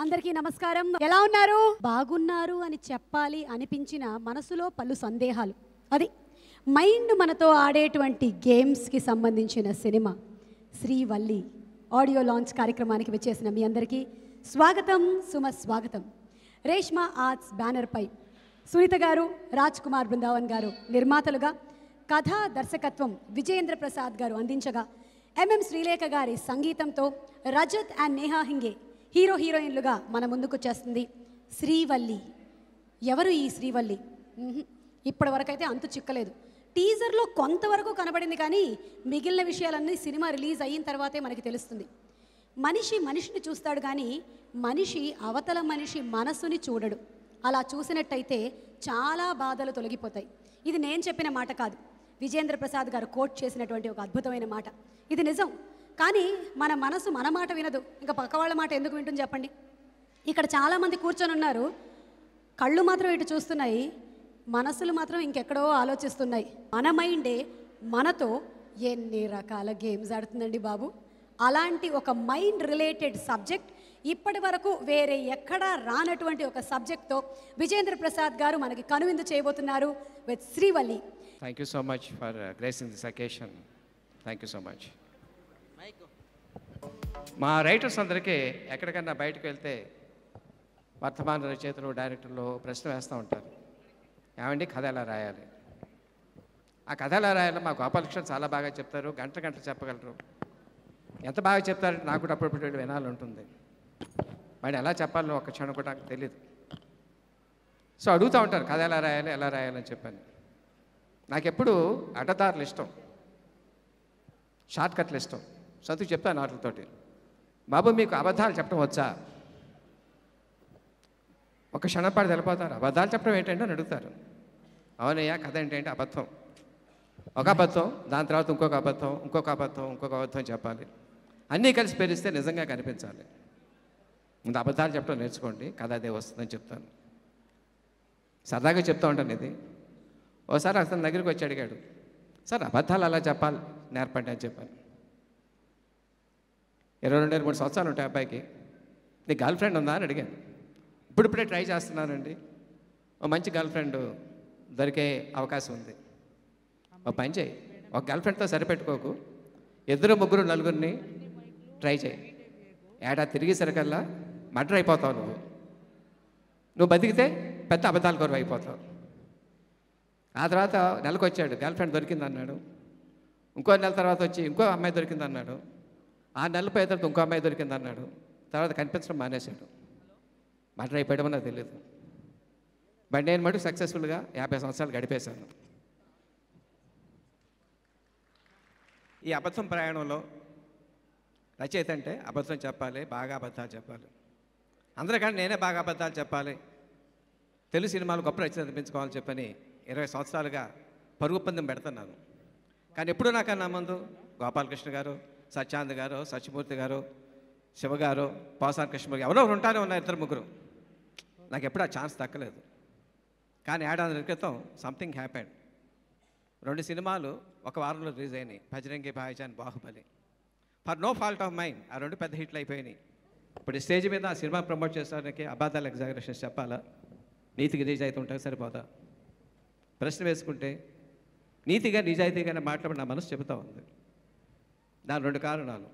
అందరికీ నమస్కారం. ఎలా ఉన్నారు? బాగున్నారు అని చెప్పాలి అనిపించిన మనసులో పలు సందేహాలు, అది మైండ్ మనతో ఆడేటువంటి గేమ్స్కి సంబంధించిన సినిమా శ్రీవల్లి ఆడియో లాంచ్ కార్యక్రమానికి వచ్చేసిన మీ అందరికీ స్వాగతం, సుమస్వాగతం. రేష్మా ఆర్ట్స్ బ్యానర్పై సునీత గారు, రాజ్ కుమార్ బృందావన్ గారు నిర్మాతలుగా, కథా దర్శకత్వం విజయేంద్ర ప్రసాద్ గారు అందించగా, ఎంఎం శ్రీలేఖ గారి సంగీతంతో రజత్ అండ్ నేహా హింగే హీరో హీరోయిన్లుగా మన ముందుకు వచ్చేస్తుంది శ్రీవల్లి. ఎవరు ఈ శ్రీవల్లి? ఇప్పటి వరకైతే అంతు చిక్కలేదు. టీజర్లో కొంతవరకు కనబడింది, కానీ మిగిలిన విషయాలన్నీ సినిమా రిలీజ్ అయిన తర్వాతే మనకి తెలుస్తుంది. మనిషి మనిషిని చూస్తాడు, కానీ మనిషి అవతల మనిషి మనసుని చూడడు. అలా చూసినట్టయితే చాలా బాధలు తొలగిపోతాయి. ఇది నేను చెప్పిన మాట కాదు, విజయేంద్ర ప్రసాద్ గారు కోట్ చేసినటువంటి ఒక అద్భుతమైన మాట. ఇది నిజం. కానీ మన మనసు మన మాట వినదు, ఇంకా పక్క వాళ్ళ మాట ఎందుకు వింటుంది చెప్పండి. ఇక్కడ చాలామంది కూర్చొని ఉన్నారు, కళ్ళు మాత్రం ఇటు చూస్తున్నాయి, మనసులు మాత్రం ఇంకెక్కడో ఆలోచిస్తున్నాయి. మన మైండే మనతో ఎన్ని రకాల గేమ్స్ ఆడుతుందండి బాబు. అలాంటి ఒక మైండ్ రిలేటెడ్ సబ్జెక్ట్, ఇప్పటి వరకు వేరే ఎక్కడా రానటువంటి ఒక సబ్జెక్ట్తో విజయేంద్ర ప్రసాద్ గారు మనకి కనువిందు చేయబోతున్నారు with Srivalli. Thank you so much for gracing this occasion. Thank you so much. మా రైటర్స్ అందరికీ ఎక్కడికన్నా బయటకు వెళ్తే వర్తమాన రచయితలు, డైరెక్టర్లు ప్రశ్న వేస్తూ ఉంటారు, ఏమండి కథ ఎలా రాయాలి? ఆ కథ ఎలా రాయాలో మా గోపాలకృష్ణ చాలా బాగా చెప్తారు, గంట చెప్పగలరు. ఎంత బాగా చెప్తారంటే నాకు కూడా అప్పుడు వినాలి ఉంటుంది, మరి ఎలా చెప్పాలో ఒక్క క్షణం కూడా నాకు తెలియదు. సో అడుగుతూ ఉంటారు కథ ఎలా రాయాలని చెప్పాను. నాకు ఎప్పుడు అడ్డదారులు ఇష్టం, షార్ట్ కట్లు ఇష్టం. చదువు చెప్తాను వాటితోటి, బాబు మీకు అబద్ధాలు చెప్పడం వచ్చా? ఒక క్షణపాటు తెలిపోతారు, అబద్ధాలు చెప్పడం ఏంటంటే అని అడుగుతారు. అవునయ్యా కథ ఏంటంటే అబద్ధం, ఒక అబద్ధం, దాని తర్వాత ఇంకొక అబద్ధం చెప్పాలి. అన్నీ కలిసి పెరిస్తే నిజంగా కనిపించాలి. ముందు అబద్ధాలు చెప్పడం నేర్చుకోండి, కథ అదే వస్తుందని చెప్తాను. సరదాగా చెప్తూ ఉంటాను ఇది. ఓసారి అతని దగ్గరికి వచ్చి అడిగాడు, సార్ అబద్ధాలు అలా చెప్పాలి నేర్పండి అని చెప్పాను. 22-23 సంవత్సరాలు ఉంటాయి అబ్బాయికి. నీ గర్ల్ ఫ్రెండ్ ఉందా అని అడిగాను. ఇప్పుడిప్పుడే ట్రై చేస్తున్నానండి, ఓ మంచి గర్ల్ ఫ్రెండ్ దొరికే అవకాశం ఉంది. ఒక పని చేయి, ఒక గర్ల్ ఫ్రెండ్తో సరిపెట్టుకోకు, 2, 3, 4 ట్రై చేయి. ఏడాది తిరిగేసరికల్లా మర్డర్ అయిపోతావు. నువ్వు బతికితే పెద్ద అబద్ధాల కొరకు అయిపోతావు. ఆ తర్వాత నెలకు వచ్చాడు, గర్ల్ ఫ్రెండ్ దొరికిందన్నాడు. ఇంకో నెల తర్వాత వచ్చి ఇంకో అమ్మాయి దొరికిందన్నాడు. 6 నెలల పై తర్వాత ఇంకో అమ్మాయి దొరికిందన్నాడు. తర్వాత కనిపించడం మానేశాడు. మర్డర్ అయిపోయడం నాకు తెలియదు. బట్ నేను మటుకు సక్సెస్ఫుల్గా 50 సంవత్సరాలు గడిపేశాను. ఈ అబద్ధం ప్రయాణంలో రచయిత అంటే అబద్ధం చెప్పాలి, బాగా అబద్ధాలు చెప్పాలి. అందరికంటే నేనే బాగా అబద్ధాలు చెప్పాలి, తెలుగు సినిమాలు గొప్ప రచయిత అనిపించుకోవాలని చెప్పని 20 సంవత్సరాలుగా పరుగు పందెం పెడుతున్నాను. కానీ ఎప్పుడూ నాకన్నా ముందు గోపాలకృష్ణ గారు, సత్యానంద్ గారు, సత్యమూర్తి గారు, శివ గారు, పోసాని కృష్ణ ఎవరో ఉంటానే ఉన్నారు, 2-3. నాకు ఎప్పుడు ఆ ఛాన్స్ దక్కలేదు. కానీ 7 నెలల క్రితం సంథింగ్ హ్యాపెండ్. 2 సినిమాలు ఒక వారంలో రిలీజ్ అయినాయి, Bajrangi Bhaijaan, Baahubali. For no fault of mine ఆ 2 పెద్ద హిట్లు అయిపోయినాయి. ఇప్పుడు స్టేజ్ మీద ఆ సినిమా ప్రమోట్ చేసడానికి అబద్ధాలు, ఎగ్జాగరేషన్స్ చెప్పాలా? నీతికి నిజాయితీ ఉంటే సరిపోతా? ప్రశ్న వేసుకుంటే నీతిగా నిజాయితీగానే మాట్లాడి నా మనసు చెబుతూ ఉంది. దాని 2 కారణాలు.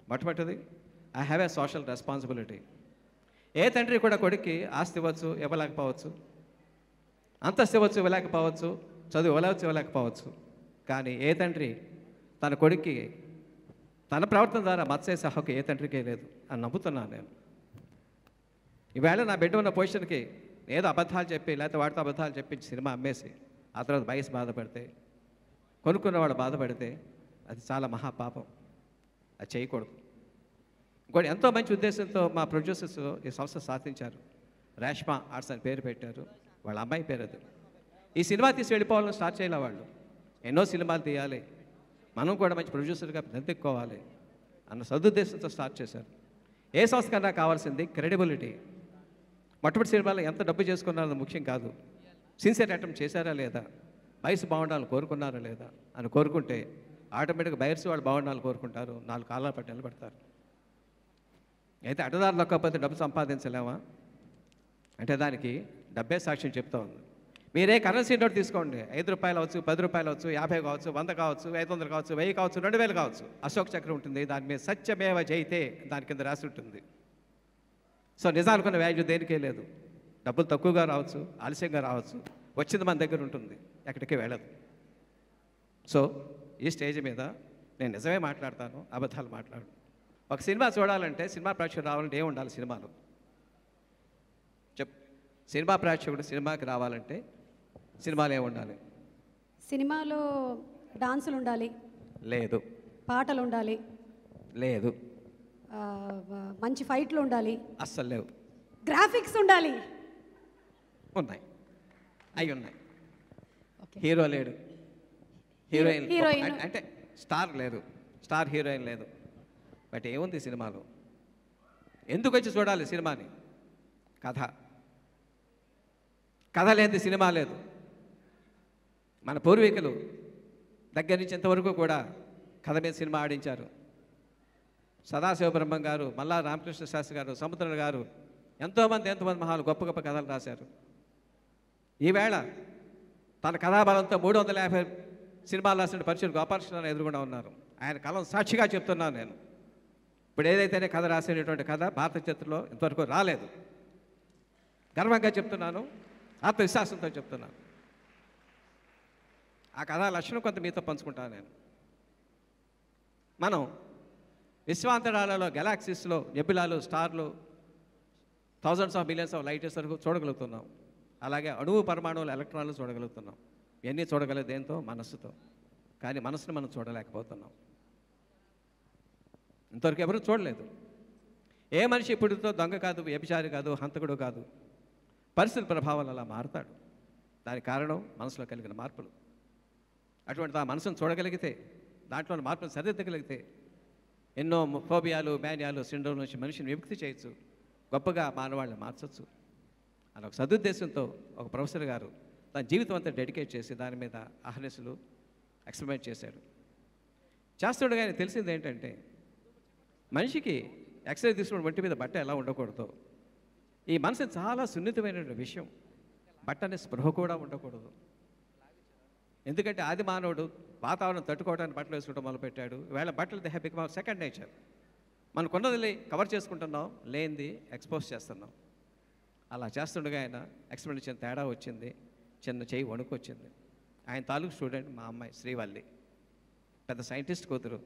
మొట్టమొదటిది, I have a social responsibility. ఏ తండ్రి కూడా కొడుక్కి ఆస్తి ఇవ్వచ్చు, ఇవ్వలేకపోవచ్చు, అంతస్తు ఇవ్వచ్చు, ఇవ్వలేకపోవచ్చు, చదువు ఇవ్వలేకపోవచ్చు. కానీ ఏ తండ్రి తన కొడుక్కి తన ప్రవర్తన ద్వారా మత్సేసే హక్కు ఏ తండ్రికే లేదు అని నమ్ముతున్నాను నేను. ఈవేళ నా బిడ్డ ఉన్న పొజిషన్కి ఏదో అబద్ధాలు చెప్పి, లేకపోతే వాటితో అబద్ధాలు చెప్పించి సినిమా అమ్మేసి ఆ తర్వాత వయసు బాధపడితే, కొనుక్కున్నవాడు బాధపడితే అది చాలా మహాపాపం. అది చేయకూడదు. ఇంకోటి, ఎంతో మంచి ఉద్దేశంతో మా ప్రొడ్యూసర్స్ ఈ సంస్థ సాధించారు. రేష్మా ఆర్ట్స్ అని పేరు పెట్టారు, వాళ్ళ అమ్మాయి పేరు అది. ఈ సినిమా తీసి వెళ్ళిపోవాలని స్టార్ట్ చేయాలి. వాళ్ళు ఎన్నో సినిమాలు తీయాలి, మనం కూడా మంచి ప్రొడ్యూసర్గా నిలదొక్కోవాలి అన్న సదుద్దేశంతో స్టార్ట్ చేశారు. ఏ సంస్థ కన్నా కావాల్సింది క్రెడిబిలిటీ. మొట్టమొదటి సినిమాలో ఎంత డబ్బు చేసుకున్నారో ముఖ్యం కాదు, సిన్సియర్ అటెంప్ట్ చేశారా లేదా, బయర్స్ బాగుండాలని కోరుకున్నారా లేదా అని కోరుకుంటే ఆటోమేటిక్గా బయర్స్ వాళ్ళు బాగుండాలని కోరుకుంటారు, 4 కాలాల పట్టి నిలబడతారు. అయితే అడ్డదారులు నొక్కకపోతే డబ్బు సంపాదించలేమా అంటే దానికి డబ్బే సాక్ష్యం చెప్తా ఉంది. మీరే కరెన్సీ నోట్ తీసుకోండి, 5 రూపాయలు అవచ్చు, 10 రూపాయలు అవచ్చు, 50 కావచ్చు, 100 కావచ్చు, 500 కావచ్చు, 1000 కావచ్చు, 2000 కావచ్చు. అశోక్ చక్రం ఉంటుంది, దాని మీద సత్యమేవ జయితే దాని కింద రాసి ఉంటుంది. సో నిజానుకున్న వాల్యూ దేనికే లేదు. డబ్బులు తక్కువగా రావచ్చు, ఆలస్యంగా రావచ్చు, వచ్చింది మన దగ్గర ఉంటుంది, ఎక్కడికి వెళ్ళదు. సో ఈ స్టేజ్ మీద నేను నిజమే మాట్లాడతాను, అబద్ధాలు మాట్లాడు. ఒక సినిమా చూడాలంటే, సినిమా ప్రేక్షకుడు రావాలంటే ఏం ఉండాలి సినిమాలో సినిమా ప్రేక్షకుడు సినిమాకి రావాలంటే సినిమాలు ఏమి ఉండాలి? సినిమాలో డాన్సులు ఉండాలి, లేదు. పాటలు ఉండాలి, లేదు. మంచి ఫైట్లు ఉండాలి, అస్సలు లేవు. గ్రాఫిక్స్ ఉండాలి, ఉన్నాయి, అవి ఉన్నాయి. హీరో లేడు, హీరోయిన్ అంటే స్టార్ లేదు, స్టార్ హీరోయిన్ లేదు. బట్ ఏముంది సినిమాలో? ఎందుకు వచ్చి చూడాలి సినిమాని? కథ లేని సినిమా లేదు. మన పూర్వీకులు దగ్గర నుంచి ఇంతవరకు కూడా కథ మీద సినిమా ఆడించారు. సదాశివబ్రహ్మం గారు, మల్లా రామకృష్ణ శాస్త్రి గారు, సముద్రుడు గారు, ఎంతోమంది మహాలు గొప్ప గొప్ప కథలు రాశారు. ఈవేళ తన కథాబలంతో 350 సినిమాలు రాసిన పరిచయం గోపాలకృష్ణ ఎదురుగుండా ఉన్నారు. ఆయన కలం సాక్షిగా చెప్తున్నాను నేను. ఇప్పుడు ఏదైతేనే కథ రాసేటటువంటి కథ భారత చరిత్రలో ఇంతవరకు రాలేదు. గర్వంగా చెప్తున్నాను, ఆత్మవిశ్వాసంతో చెప్తున్నాను. ఆ కథా లక్షణం కొంత మీతో పంచుకుంటాను నేను. మనం విశ్వాంతరాలలో, గెలాక్సీస్లో, నెబ్యులాలు, స్టార్లు, thousands of millions of light years వరకు చూడగలుగుతున్నాం. అలాగే అణువు, పరమాణువులు, ఎలక్ట్రాన్లు చూడగలుగుతున్నాం. ఇవన్నీ చూడగలదు దేంతో? మనస్సుతో. కానీ మనసును మనం చూడలేకపోతున్నాం. ఇంతవరకు ఎవరు చూడలేదు. ఏ మనిషి ఇప్పుడుతో దొంగ కాదు, వ్యభిచారి కాదు, హంతకుడు కాదు. పరిస్థితుల ప్రభావం అలా మారుతాడు. దానికి కారణం మనసులో కలిగిన మార్పులు. అటువంటి ఆ మనసును చూడగలిగితే, దాంట్లో మార్పులు సరిదిద్దగలిగితే ఎన్నో ఫోబియాలు, మేనియాలు, సిండ్రోమ్ నుంచి మనిషిని విముక్తి చేయొచ్చు, గొప్పగా మానవాళ్ళని మార్చచ్చు అని ఒక సదుద్దేశంతో ఒక ప్రొఫెసర్ గారు తన జీవితం అంతా డెడికేట్ చేసి దాని మీద అహర్నిశలు ఎక్స్పెరిమెంట్ చేశాడు. చేస్తుండగా ఆయన తెలిసింది ఏంటంటే, మనిషికి ఎక్స్రే తీసుకున్న ఒంటి మీద బట్ట ఎలా ఉండకూడదు. ఈ మనసు చాలా సున్నితమైన విషయం. బట్ట అనే స్పృహ కూడా ఉండకూడదు. ఎందుకంటే ఆది మానవుడు వాతావరణం తట్టుకోవడానికి బట్టలు వేసుకోవడం మొదలుపెట్టాడు. ఈవేళ బట్టలు they have become second nature. మనకున్నది కవర్ చేసుకుంటున్నాం, లేనిది ఎక్స్పోజ్ చేస్తున్నాం. అలా చేస్తుండగా ఆయన ఎక్స్పెరిమెంట్ చిన్న తేడా వచ్చింది, చిన్న చెయ్యి వణుకు వచ్చింది. ఆయన తాలూకు స్టూడెంట్ మా అమ్మాయి శ్రీవల్లి, పెద్ద సైంటిస్ట్ కూతురు.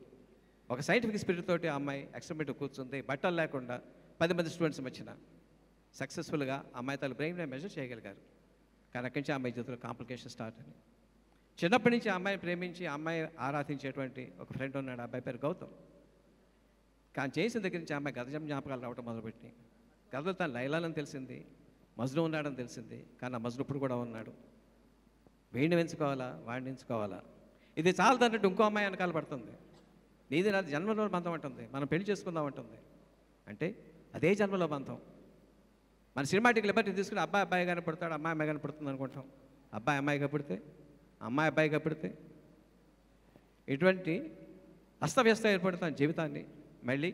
ఒక సైంటిఫిక్ స్పిరిట్ తోటి ఆ అమ్మాయి ఎక్స్పెరిమెంట్ కూర్చుంది. బట్టలు లేకుండా 10 మంది స్టూడెంట్స్ వచ్చిన సక్సెస్ఫుల్గా అమ్మాయి తల బ్రెయిన్ మెజర్ చేయగలిగారు. కానీ అక్కడి నుంచి అమ్మాయి జీవితంలో కాంప్లికేషన్ స్టార్ట్ అని. చిన్నప్పటి నుంచి ఆ అమ్మాయిని ప్రేమించి ఆ అమ్మాయి ఆరాధించేటువంటి ఒక ఫ్రెండ్ ఉన్నాడు, అబ్బాయి పేరు గౌతమ్. కానీ చేసిన దగ్గర నుంచి ఆ అమ్మాయి గత జ్ఞాపకాలు రావడం మొదలుపెట్టి, గతలో తను లైలాలని తెలిసింది, మజ్ను ఉన్నాడని తెలిసింది. కానీ ఆ మజ్ను ఇప్పుడు కూడా ఉన్నాడు. వీడిని ఎంచుకోవాలా, వాడిని ఎంచుకోవాలా, ఇది చాలా అన్నట్టు ఇంకో అమ్మాయి వెనకాల పడుతుంది. నీది నాది జన్మలో బంధం అంటుంది, మనం పెళ్లి చేసుకుందాం అంటుంది. అంటే అదే జన్మలో బంధం. మన సినిమాటిక్ లిబర్టీ తీసుకుని అబ్బాయి కనపడతాడు, అమ్మాయి కనపడుతుంది అనుకుంటాం. అమ్మాయిగా పుడితే, అమ్మాయి అబ్బాయిగా పుడితే ఇటువంటి అస్తవ్యస్త ఏర్పడి తన జీవితాన్ని మళ్ళీ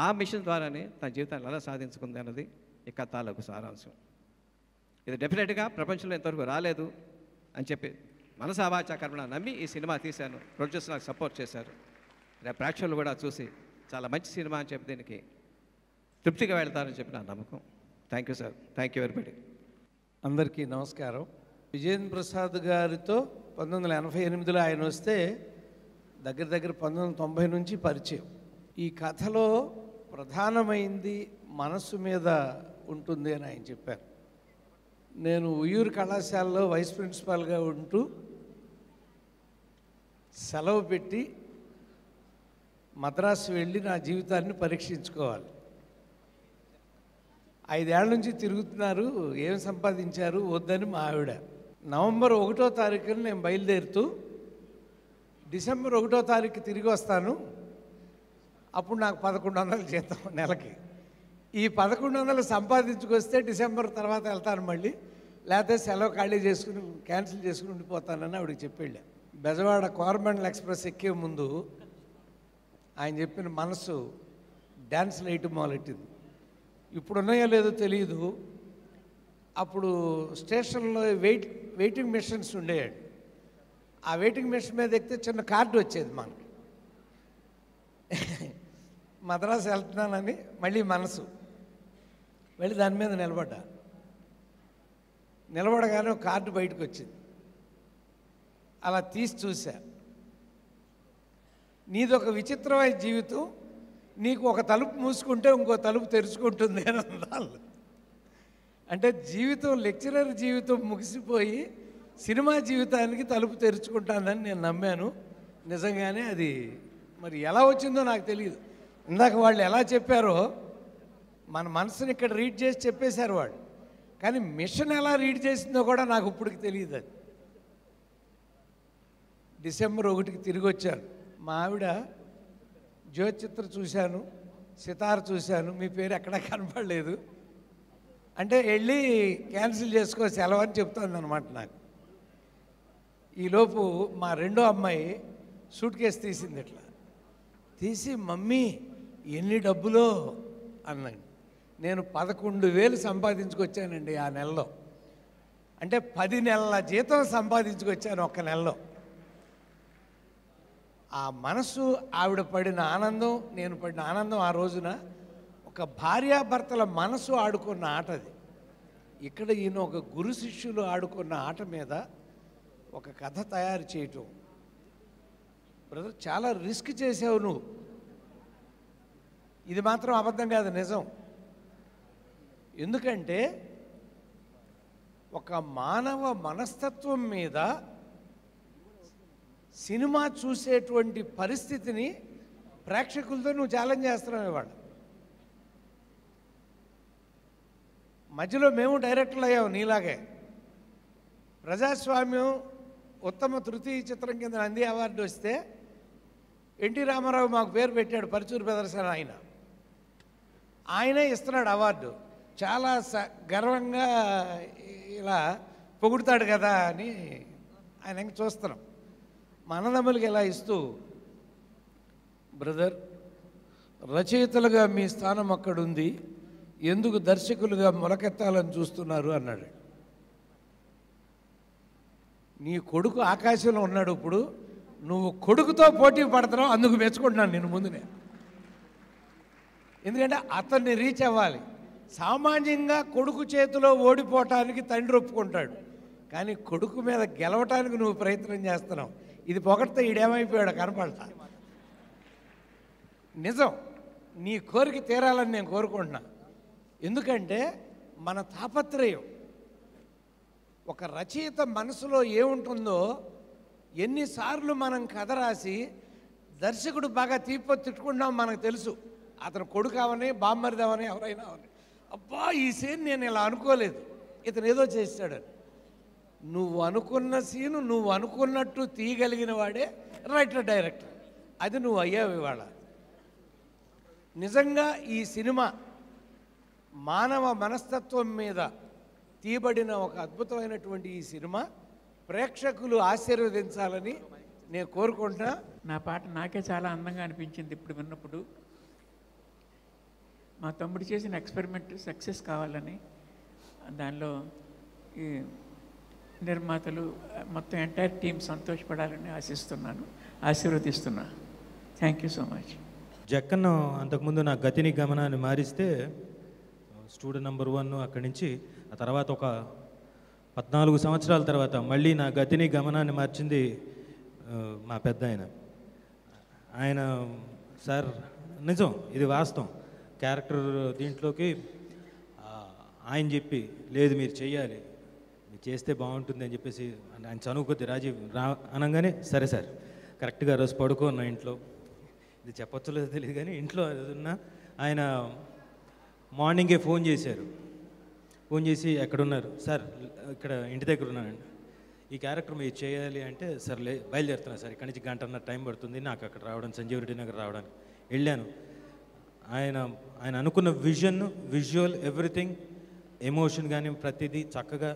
ఆ మిషన్ ద్వారానే తన జీవితాన్ని ఎలా సాధించుకుంది అన్నది ఈ కథలకు సారాంశం. ఇది డెఫినెట్గా ప్రపంచంలో ఇంతవరకు రాలేదు అని చెప్పి మనసా వాచా కర్మణ నమ్మి ఈ సినిమా తీశాను. ప్రొడ్యూసర్ నాకు సపోర్ట్ చేశారు. రేపు ప్రేక్షకులు కూడా చూసి చాలా మంచి సినిమా అని చెప్పి దీనికి తృప్తిగా వెళ్తారని చెప్పి నా నమ్మకం. Thank you sir, thank you very. అందరికీ నమస్కారం. విజయేంద్ర ప్రసాద్ గారితో 1988లో ఆయన వస్తే దగ్గర 1990 నుంచి పరిచయం. ఈ కథలో ప్రధానమైంది మనస్సు మీద ఉంటుంది అని ఆయన చెప్పారు. నేను ఉయ్యూరు కళాశాలలో వైస్ ప్రిన్సిపాల్గా ఉంటూ సెలవు పెట్టి మద్రాసు వెళ్ళి నా జీవితాన్ని పరీక్షించుకోవాలి. 5 ఏళ్ల నుంచి తిరుగుతున్నారు, ఏం సంపాదించారు వద్దని మా ఆవిడ. నవంబర్ 1వ తారీఖున నేను బయలుదేరుతూ డిసెంబర్ 1వ తారీఖు తిరిగి వస్తాను, అప్పుడు నాకు 1100 జీతం నెలకి. ఈ 1100 సంపాదించుకొస్తే డిసెంబర్ తర్వాత వెళ్తాను మళ్ళీ, లేకపోతే సెలవు ఖాళీ చేసుకుని క్యాన్సిల్ చేసుకుని ఉండిపోతానని ఆవిడకి చెప్పేళ్ళా. బెజవాడ కోరమండల్ ఎక్స్ప్రెస్ ఎక్కే ముందు ఆయన చెప్పిన మనసు డ్యాన్స్ వేయటం మొదలెట్టింది. ఇప్పుడు ఉన్నాయో లేదో తెలియదు. అప్పుడు స్టేషన్లో వెయిటింగ్ మిషన్స్ ఉండేయండి. ఆ వెయిటింగ్ మిషన్ మీద ఎక్కితే చిన్న కార్డు వచ్చేది మనకి, మద్రాసు వెళ్తున్నానని. మళ్ళీ మనసు వెళ్ళి దాని మీద నిలబడగానే ఒక కార్డు బయటకు వచ్చింది. అలా తీసి చూసా. నీదొక విచిత్రమైన జీవితం, నీకు ఒక తలుపు మూసుకుంటే ఇంకో తలుపు తెరుచుకుంటుంది అని అన్నారు. అంటే జీవితం, లెక్చరర్ జీవితం ముగిసిపోయి సినిమా జీవితానికి తలుపు తెరుచుకుంటానని నేను నమ్మాను. నిజంగానే అది మరి ఎలా వచ్చిందో నాకు తెలియదు. ఇందాక వాళ్ళు ఎలా చెప్పారో మన మనసుని ఇక్కడ రీడ్ చేసి చెప్పేశారు వాళ్ళు, కానీ మిషన్ ఎలా రీడ్ చేసిందో కూడా నాకు ఇప్పటికి తెలియదు. అది డిసెంబర్ 1కి తిరిగి వచ్చాను. మా ఆవిడ జ్యోతిచిత్ర చూశాను, సితార్ చూశాను, మీ పేరు ఎక్కడా కనపడలేదు అంటే వెళ్ళి క్యాన్సిల్ చేసుకో సెలవు అని చెప్తుంది అనమాట నాకు. ఈలోపు మా రెండో అమ్మాయి సూట్ కేసు తీసింది. ఇట్లా తీసి మమ్మీ ఎన్ని డబ్బులో అన్నాను. నేను 11,000 సంపాదించుకొచ్చానండి ఆ నెలలో. అంటే 10 నెలల జీతం సంపాదించుకొచ్చాను ఒక్క నెలలో. ఆ మనసు, ఆవిడ పడిన ఆనందం, నేను పడిన ఆనందం ఆ రోజున ఒక భార్యాభర్తల మనసు ఆడుకున్న ఆట అది. ఇక్కడ ఈయన ఒక గురు శిష్యులు ఆడుకున్న ఆట మీద ఒక కథ తయారు చేయటం. బ్రదర్, చాలా రిస్క్ చేసావు నువ్వు. ఇది మాత్రం అబద్ధం కాదు, నిజం. ఎందుకంటే ఒక మానవ మనస్తత్వం మీద సినిమా చూసేటువంటి పరిస్థితిని ప్రేక్షకులతో నువ్వు ఛాలెంజ్ చేస్తున్నావు ఇవాళ. మధ్యలో మేము డైరెక్టర్లు అయ్యాము నీలాగే. ప్రజాస్వామ్యం ఉత్తమ తృతీయ చిత్రం కింద నంది అవార్డు వస్తే ఎన్టీ రామారావు మాకు పేరు పెట్టాడు, పరుచూరు ప్రదర్శన ఆయనే ఇస్తున్నాడు అవార్డు. చాలా గర్వంగా ఇలా పొగుడుతాడు కదా అని ఆయన చూస్తున్నాం. మా అన్నదమ్ములకి ఇలా ఇస్తూ, బ్రదర్, రచయితలుగా మీ స్థానం అక్కడుంది, ఎందుకు దర్శకులుగా మొలకెత్తాలని చూస్తున్నారు అన్నాడు. నీ కొడుకు ఆకాశంలో ఉన్నాడు, ఇప్పుడు నువ్వు కొడుకుతో పోటీ పడుతున్నావు, అందుకు మెచ్చుకుంటున్నాను నేను ముందునే. ఎందుకంటే అతన్ని రీచ్ అవ్వాలి. సామాన్యంగా కొడుకు చేతిలో ఓడిపోవటానికి తండ్రి ఒప్పుకుంటాడు, కానీ కొడుకు మీద గెలవటానికి నువ్వు ప్రయత్నం చేస్తున్నావు. ఇది పొగడితే ఈడేమైపోయాడు కనపడతా. నిజం, నీ కోరిక తీరాలని నేను కోరుకుంటున్నా. ఎందుకంటే మన తాపత్రయం, ఒక రచయిత మనసులో ఏముంటుందో, ఎన్నిసార్లు మనం కథ రాసి దర్శకుడు బాగా తిట్టుకుంటాం మనకు తెలుసు. అతను కొడుకు అవని, బామ్మరిది అవని, ఎవరైనా అవని, అబ్బా ఈ సీన్ నేను ఇలా అనుకోలేదు, ఇతను ఏదో చేశాడని. నువ్వు అనుకున్న సీను నువ్వు అనుకున్నట్టు తీయగలిగిన వాడే రైటర్ డైరెక్టర్. అది నువ్వు అయ్యావు ఇవాళ. నిజంగా ఈ సినిమా మానవ మనస్తత్వం మీద తీయబడిన ఒక అద్భుతమైనటువంటి ఈ సినిమా ప్రేక్షకులు ఆశీర్వదించాలని నేను కోరుకుంటున్నా. నా పాట నాకే చాలా అందంగా అనిపించింది ఇప్పుడు విన్నప్పుడు. మా తమ్ముడు చేసిన ఎక్స్పెరిమెంట్ సక్సెస్ కావాలని, దానిలో ఈ నిర్మాతలు మొత్తం ఎంటైర్ టీం సంతోషపడాలని ఆశీర్వదిస్తున్నా. Thank you so much. Jakkanna అంతకుముందు నా గతిని గమనాన్ని మారిస్తే స్టూడెంట్ నెంబర్ 1 అక్కడి నుంచి ఆ తర్వాత ఒక 14 సంవత్సరాల తర్వాత మళ్ళీ నా గతిని గమనాన్ని మార్చింది మా పెద్ద ఆయన. సార్ నిజం, ఇది వాస్తవం. క్యారెక్టర్ దీంట్లోకి ఆయన చెప్పి, లేదు మీరు చెయ్యాలి, మీరు చేస్తే బాగుంటుంది అని చెప్పేసి ఆయన చనువు కొద్ది రాజీవ్ అనగానే సరే సార్ కరెక్ట్గా రోజు పడుకున్నా ఇంట్లో. ఇది చెప్పొచ్చో లేదో తెలియదు కానీ ఇంట్లో ఉన్నా. ఆయన మార్నింగే ఫోన్ చేశారు. ఫోన్ చేసి ఎక్కడున్నారు సార్? ఇక్కడ ఇంటి దగ్గర ఉన్నానండి. ఈ క్యారెక్టర్ మీరు చేయాలి అంటే సర్లే బయలుదేరుతున్నా సార్, ఇక్కడి నుంచి 1.5 గంట టైం పడుతుంది నాకు అక్కడ రావడం, సంజీవ్ రెడ్డి నగర్ రావడానికి. వెళ్ళాను. ఆయన అనుకున్న విజువల్ ఎవ్రీథింగ్, ఎమోషన్ కానీ ప్రతిదీ చక్కగా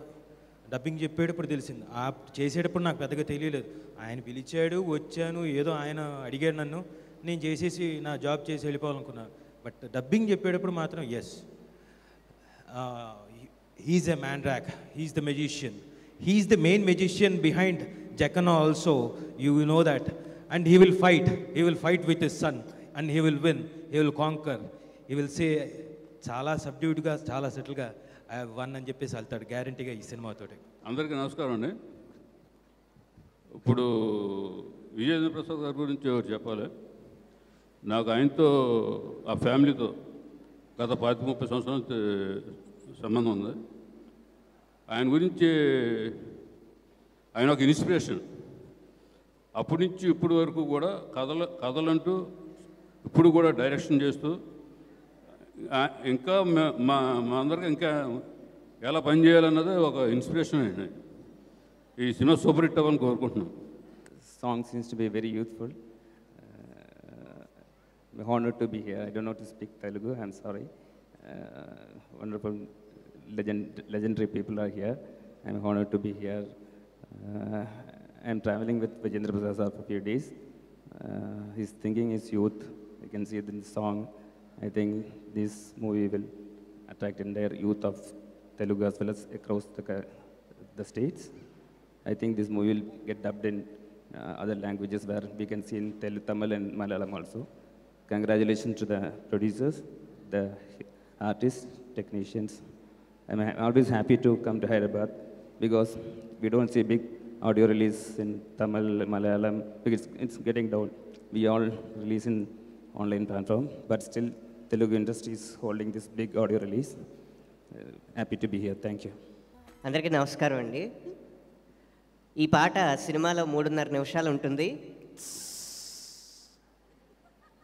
డబ్బింగ్ చెప్పేటప్పుడు తెలిసింది. ఆ చేసేటప్పుడు నాకు పెద్దగా తెలియలేదు. ఆయన పిలిచాడు, వచ్చాను, ఏదో ఆయన అడిగాడు నన్ను, నేను చేసేసి నా జాబ్ చేసి వెళ్ళిపోవాలనుకున్నాను. బట్ డబ్బింగ్ చెప్పేటప్పుడు మాత్రం yes, he's a man rack, he's the magician, he's the main magician behind Jakkanna also, you know that. And he will fight with his son and he will win, he will conquer, he will say, చాలా సబ్డ్యూడ్గా చాలా సెటిల్గా I have one అని చెప్పేసి వెళ్తాడు గ్యారంటీగా ఈ సినిమాతోటి. అందరికీ నమస్కారం అండి. ఇప్పుడు విజయేంద్ర ప్రసాద్ గారి గురించి ఒకటి చెప్పాలి. నాకు ఆయనతో, ఆ ఫ్యామిలీతో గత 30 సంవత్సరాల సంబంధం ఉంది. ఆయన గురించి, ఆయన ఒక ఇన్స్పిరేషన్. అప్పటి నుంచి ఇప్పటి వరకు కూడా కథలంటూ ఇప్పుడు కూడా డైరెక్షన్ చేస్తూ ఇంకా మా అందరికీ ఇంకా ఎలా పనిచేయాలన్నది ఒక ఇన్స్పిరేషన్ అండి. ఈ సినిమా సూపర్ హిట్ అవ్వాలని కోరుకుంటున్నాం. Song seems to be very youthful. I'm honored to be here. I don't know to speak Telugu. I'm sorry. Wonderful, legendary people are here. I'm honored to be here. I'm traveling with Vijayendra Prasad sir for a few days. He's thinking his youth. You can see it in the song. I think this movie will attract entire youth of Telugu as well as across the states. I think this movie will get dubbed in other languages where we can see in Telugu, Tamil and Malayalam also. Congratulations to the producers, the artists, technicians. I'm always happy to come to Hyderabad because we don't see big audio release in Tamil, Malayalam, because it's getting down. We all release in online platform, but still Telugu industry is holding this big audio release. Happy to be here. Thank you. అందరికీ నమస్కారం అండి. ఈ పాట సినిమాలో 3.5 నిమిషాలు ఉంటుంది.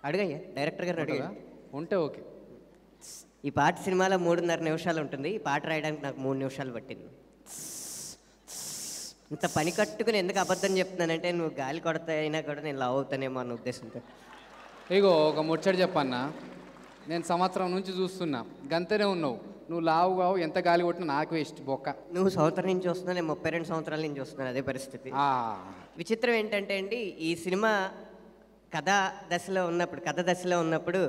అడుగయ్యా, director గారిని అడిగా ఉంటే ఓకే. ఈ పాట సినిమాలో 3.5 నిమిషాలు ఉంటుంది. ఈ పాట రాయడానికి నాకు 3 నిమిషాలు పట్టింది. ఇంత పని కట్టుకుని ఎందుకు అబద్ధం చెప్తున్నానంటే, నువ్వు గాలి కొడతా అయినా కూడా నేను లావ్ అవుతానేమో అన్న ఉద్దేశంతో. ఇగో ఒక ముచ్చట చెప్పన్నా, నేను సంవత్సరం నుంచి చూస్తున్నా, గంతనే ఉన్నావు, నువ్వు లావు కావు, ఎంత గాలి కొట్టినా నాకు వేస్ట్ బొక్క. నువ్వు సంవత్సరం నుంచి చూస్తున్నా, నేను 32 సంవత్సరాల నుంచి చూస్తున్నాను, అదే పరిస్థితి. విచిత్రం ఏంటంటే అండి, ఈ సినిమా కథ దశలో ఉన్నప్పుడు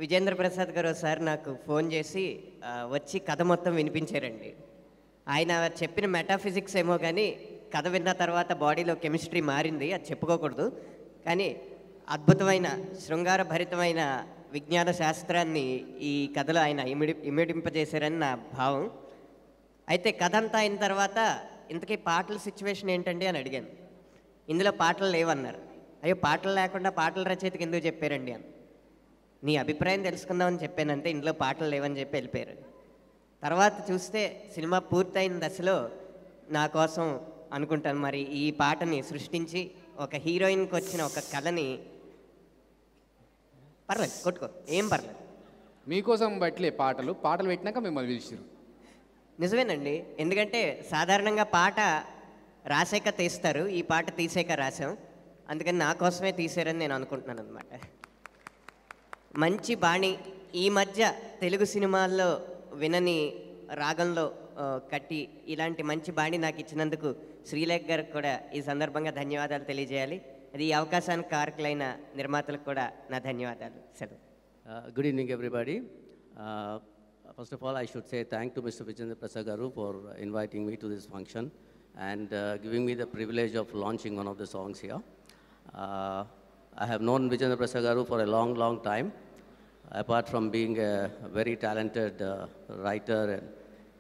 విజయేంద్ర ప్రసాద్ గారు ఒకసారి నాకు ఫోన్ చేసి వచ్చి కథ మొత్తం వినిపించారండి. ఆయన చెప్పిన మెటాఫిజిక్స్ ఏమో కానీ కథ విన్న తర్వాత బాడీలో కెమిస్ట్రీ మారింది, అది చెప్పుకోకూడదు. కానీ అద్భుతమైన శృంగారభరితమైన విజ్ఞాన శాస్త్రాన్ని ఈ కథలో ఆయన ఇమిడింపజేశారని నా భావం. అయితే కథ అంతా అయిన తర్వాత ఇంతకీ పాటల సిచ్యువేషన్ ఏంటండి అని అడిగాను. ఇందులో పాటలు లేవన్నారు. అయ్యో, పాటలు లేకుండా పాటల రచయితకి ఎందుకు చెప్పారండి అని. నీ అభిప్రాయం తెలుసుకుందామని చెప్పానంటే ఇందులో పాటలు లేవని చెప్పి వెళ్ళిపోయారు. తర్వాత చూస్తే సినిమా పూర్తయిన దశలో నా కోసం అనుకుంటాను మరి ఈ పాటని సృష్టించి ఒక హీరోయిన్కి వచ్చిన ఒక కళని, పర్లేదు కొట్టుకో, ఏం పర్లేదు, మీకోసం బట్లే పాటలు పెట్టినాక మిమ్మల్ని పిలిచిరు. నిజమేనండి, ఎందుకంటే సాధారణంగా పాట రాసాక తీస్తారు, ఈ పాట తీసాక రాసాం, అందుకని నా కోసమే తీసారని నేను అనుకుంటున్నాను అనమాట. మంచి బాణి, ఈ మధ్య తెలుగు సినిమాల్లో వినని రాగంలో కట్టి ఇలాంటి మంచి బాణి నాకు ఇచ్చినందుకు శ్రీలేఖ్ గారికి కూడా ఈ సందర్భంగా ధన్యవాదాలు తెలియజేయాలి. అది ఈ అవకాశానికి కారకులైన నిర్మాతలకు కూడా నా ధన్యవాదాలు. సెలవు. Good evening, everybody. First of all, I should say thank to Mr. Vijayendra Prasad Garu for inviting me to this function and giving me the privilege of launching one of the songs here. I have known Vijayendra Prasad Garu for a long, long time. Apart from being a very talented writer,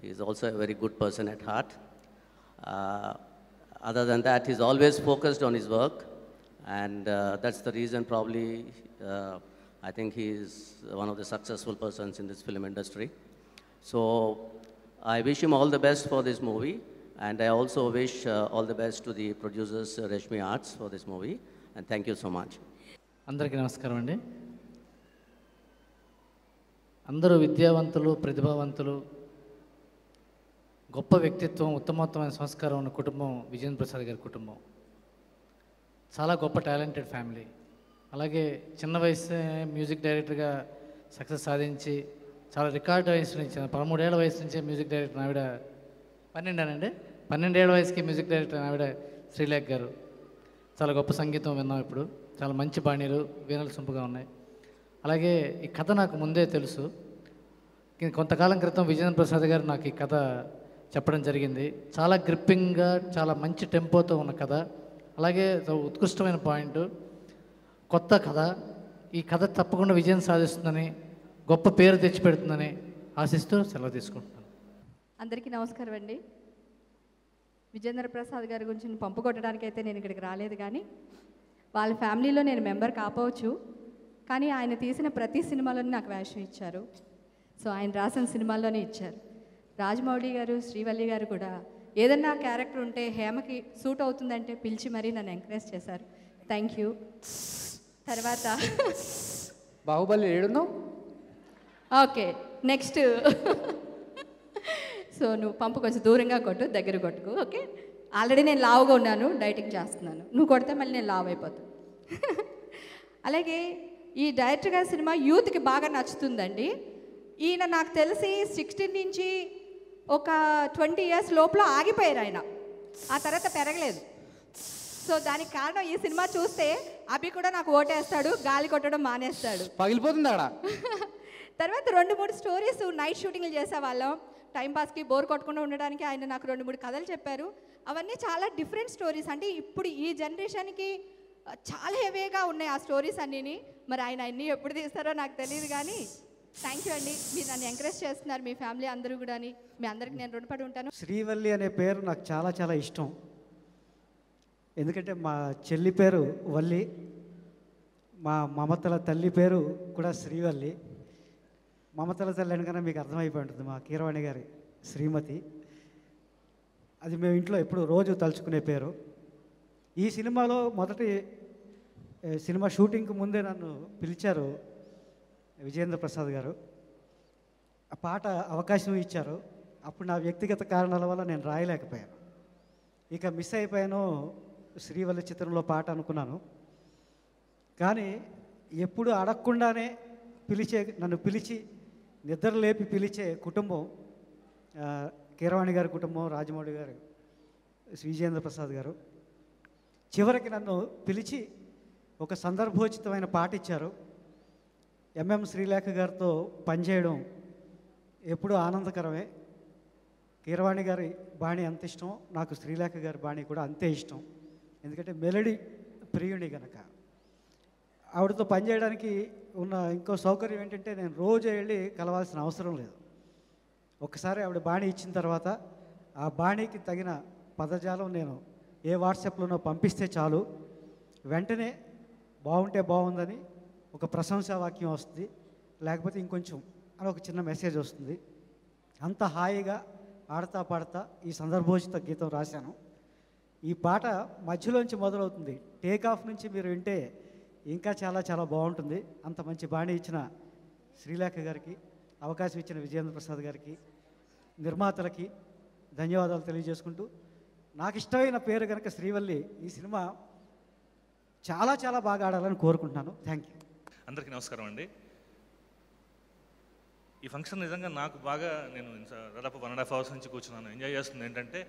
he is also a very good person at heart. Other than that, he's always focused on his work, and that's the reason probably I think he is one of the successful persons in this film industry. So I wish him all the best for this movie, and I also wish all the best to the producers, Reshmi Arts, for this movie, and thank you so much. అందరికీ నమస్కారం అండి. అందరూ విద్యావంతులు, ప్రతిభావంతులు, గొప్ప వ్యక్తిత్వం, ఉత్తమోత్తమైన సంస్కారం ఉన్న కుటుంబం విజయేంద్ర ప్రసాద్ గారి కుటుంబం. చాలా గొప్ప టాలెంటెడ్ ఫ్యామిలీ. అలాగే చిన్న వయసు మ్యూజిక్ డైరెక్టర్గా సక్సెస్ సాధించి చాలా రికార్డ్ వయసు నుంచి 13 ఏళ్ల వయసు నుంచే మ్యూజిక్ డైరెక్టర్ ఆవిడ 12 ఏనండి 12 ఏళ్ల వయసుకి మ్యూజిక్ డైరెక్టర్ ఆవిడ శ్రీలేఖ గారు. చాలా గొప్ప సంగీతం విన్నాం ఇప్పుడు. చాలా మంచి బాణీలు, వీణలు సొంపుగా ఉన్నాయి. అలాగే ఈ కథ నాకు ముందే తెలుసు. కొంతకాలం క్రితం విజేంద్ర ప్రసాద్ గారు నాకు ఈ కథ చెప్పడం జరిగింది. చాలా గ్రిప్పింగ్గా, చాలా మంచి టెంపోతో ఉన్న కథ. అలాగే ఉత్కృష్టమైన పాయింట్, కొత్త కథ. ఈ కథ తప్పకుండా విజయం సాధిస్తుందని, గొప్ప పేరు తెచ్చిపెడుతుందని ఆశిస్తూ సెలవు తీసుకుంటున్నాను. అందరికీ నమస్కారం అండి. విజేంద్ర ప్రసాద్ గారి గురించి నేను పంపు కొట్టడానికి అయితే నేను ఇక్కడికి రాలేదు, కానీ వాళ్ళ ఫ్యామిలీలో నేను మెంబర్ కాపోవచ్చు, కానీ ఆయన తీసిన ప్రతి సినిమాలోనే నాకు వేషం ఇచ్చారు. సో ఆయన రాసిన సినిమాల్లోనే ఇచ్చారు. రాజమౌళి గారు, శ్రీవల్లి గారు కూడా ఏదన్నా క్యారెక్టర్ ఉంటే హేమకి సూట్ అవుతుందంటే పిలిచి మరీ నన్ను ఎంకరేజ్ చేశారు. Thank you. తర్వాత బాహుబలి ఏడున్నావు? Okay, next. సో నువ్వు పంపు కొంచెం దూరంగా కొట్టు, దగ్గర కొట్టుకు. ఓకే, ఆల్రెడీ నేను లావుగా ఉన్నాను, డైటింగ్ చేస్తున్నాను. నువ్వు కొడితే మళ్ళీ నేను లావు అయిపోతాను. అలాగే ఈ డైరెక్టర్ గారి సినిమా యూత్కి బాగా నచ్చుతుందండి. ఈయన నాకు తెలిసి 16 నుంచి ఒక 20 ఇయర్స్ లోపల ఆగిపోయారు ఆయన. ఆ తర్వాత పెరగలేదు. సో దానికి కారణం ఈ సినిమా చూస్తే అభి కూడా నాకు ఓటేస్తాడు, గాలి కొట్టడం మానేస్తాడు, పగిలిపోతుంది ఆడ. తర్వాత 2-3 స్టోరీస్ నైట్ షూటింగ్లు చేసేవాళ్ళం. టైంపాస్కి బోర్ కొట్టకుండా ఉండడానికి ఆయన నాకు 2-3 కథలు చెప్పారు. అవన్నీ చాలా డిఫరెంట్ స్టోరీస్. అంటే ఇప్పుడు ఈ జనరేషన్కి చాలా హెవీగా ఉన్నాయి ఆ స్టోరీస్ అన్నీని. మరి ఆయన అన్నీ ఎప్పుడు తీస్తారో నాకు తెలియదు, కానీ థ్యాంక్ యూ అండి. మీరు నన్ను ఎంకరేజ్ చేస్తున్నారు, మీ ఫ్యామిలీ అందరూ కూడా. మీ అందరికి నేను రుణపడి ఉంటాను. శ్రీవల్లి అనే పేరు నాకు చాలా చాలా ఇష్టం. ఎందుకంటే మా చెల్లి పేరు వల్లి, మా మమతల తల్లి పేరు కూడా శ్రీవల్లి. మమతల తల్లి అనగానే మీకు అర్థమైపోయి ఉంటుంది, మా కీరవాణి గారి శ్రీమతి. అది మేము ఇంట్లో ఎప్పుడు రోజు తలుచుకునే పేరు. ఈ సినిమాలో మొదటి సినిమా షూటింగ్కి ముందే నన్ను పిలిచారు విజేంద్ర ప్రసాద్ గారు. ఆ పాట అవకాశం ఇచ్చారు. అప్పుడు నా వ్యక్తిగత కారణాల వల్ల నేను రాయలేకపోయాను. ఇక మిస్ అయిపోయాను శ్రీవల్లి చిత్రంలో పాట అనుకున్నాను. కానీ ఎప్పుడు అడగకుండానే నన్ను పిలిచి నిద్ర లేపి పిలిచే కుటుంబం కీరవాణి గారి కుటుంబం, రాజమౌళి గారు, విజేంద్ర ప్రసాద్ గారు. చివరికి నన్ను పిలిచి ఒక సందర్భోచితమైన పాట ఇచ్చారు. ఎంఎం శ్రీలేఖ గారితో పనిచేయడం ఎప్పుడూ ఆనందకరమే. కీరవాణి గారి బాణి ఎంత ఇష్టం, నాకు శ్రీలేఖ గారి బాణి కూడా అంతే ఇష్టం. ఎందుకంటే మెలడీ ప్రియుని గనక. ఆవిడతో పనిచేయడానికి ఉన్న ఇంకో సౌకర్యం ఏంటంటే నేను రోజు వెళ్ళి కలవాల్సిన అవసరం లేదు. ఒకసారి ఆవిడ బాణి ఇచ్చిన తర్వాత ఆ బాణీకి తగిన పదజాలం నేను ఏ వాట్సాప్లోనో పంపిస్తే చాలు, వెంటనే బాగుంటే బాగుందని ఒక ప్రశంసా వాక్యం వస్తుంది, లేకపోతే ఇంకొంచెం అని ఒక చిన్న మెసేజ్ వస్తుంది. అంత హాయిగా ఆడతా పాడతా ఈ సందర్భోచిత గీతం రాశాను. ఈ పాట మధ్యలోంచి మొదలవుతుంది. టేక్ ఆఫ్ నుంచి మీరు వింటే ఇంకా చాలా చాలా బాగుంటుంది. అంత మంచి బాణి ఇచ్చిన శ్రీలేఖ గారికి, అవకాశం ఇచ్చిన విజేంద్ర ప్రసాద్ గారికి, నిర్మాతలకి ధన్యవాదాలు తెలియజేసుకుంటూ, నాకు ఇష్టమైన పేరు కనుక శ్రీవల్లి, ఈ సినిమా చాలా చాలా బాగా ఆడాలని కోరుకుంటున్నాను. Thank you. అందరికీ నమస్కారం అండి. ఈ ఫంక్షన్ నిజంగా నాకు బాగా, నేను దాదాపు 1.5 hours నుంచి కూర్చున్నాను, ఎంజాయ్ చేస్తుంది. ఏంటంటే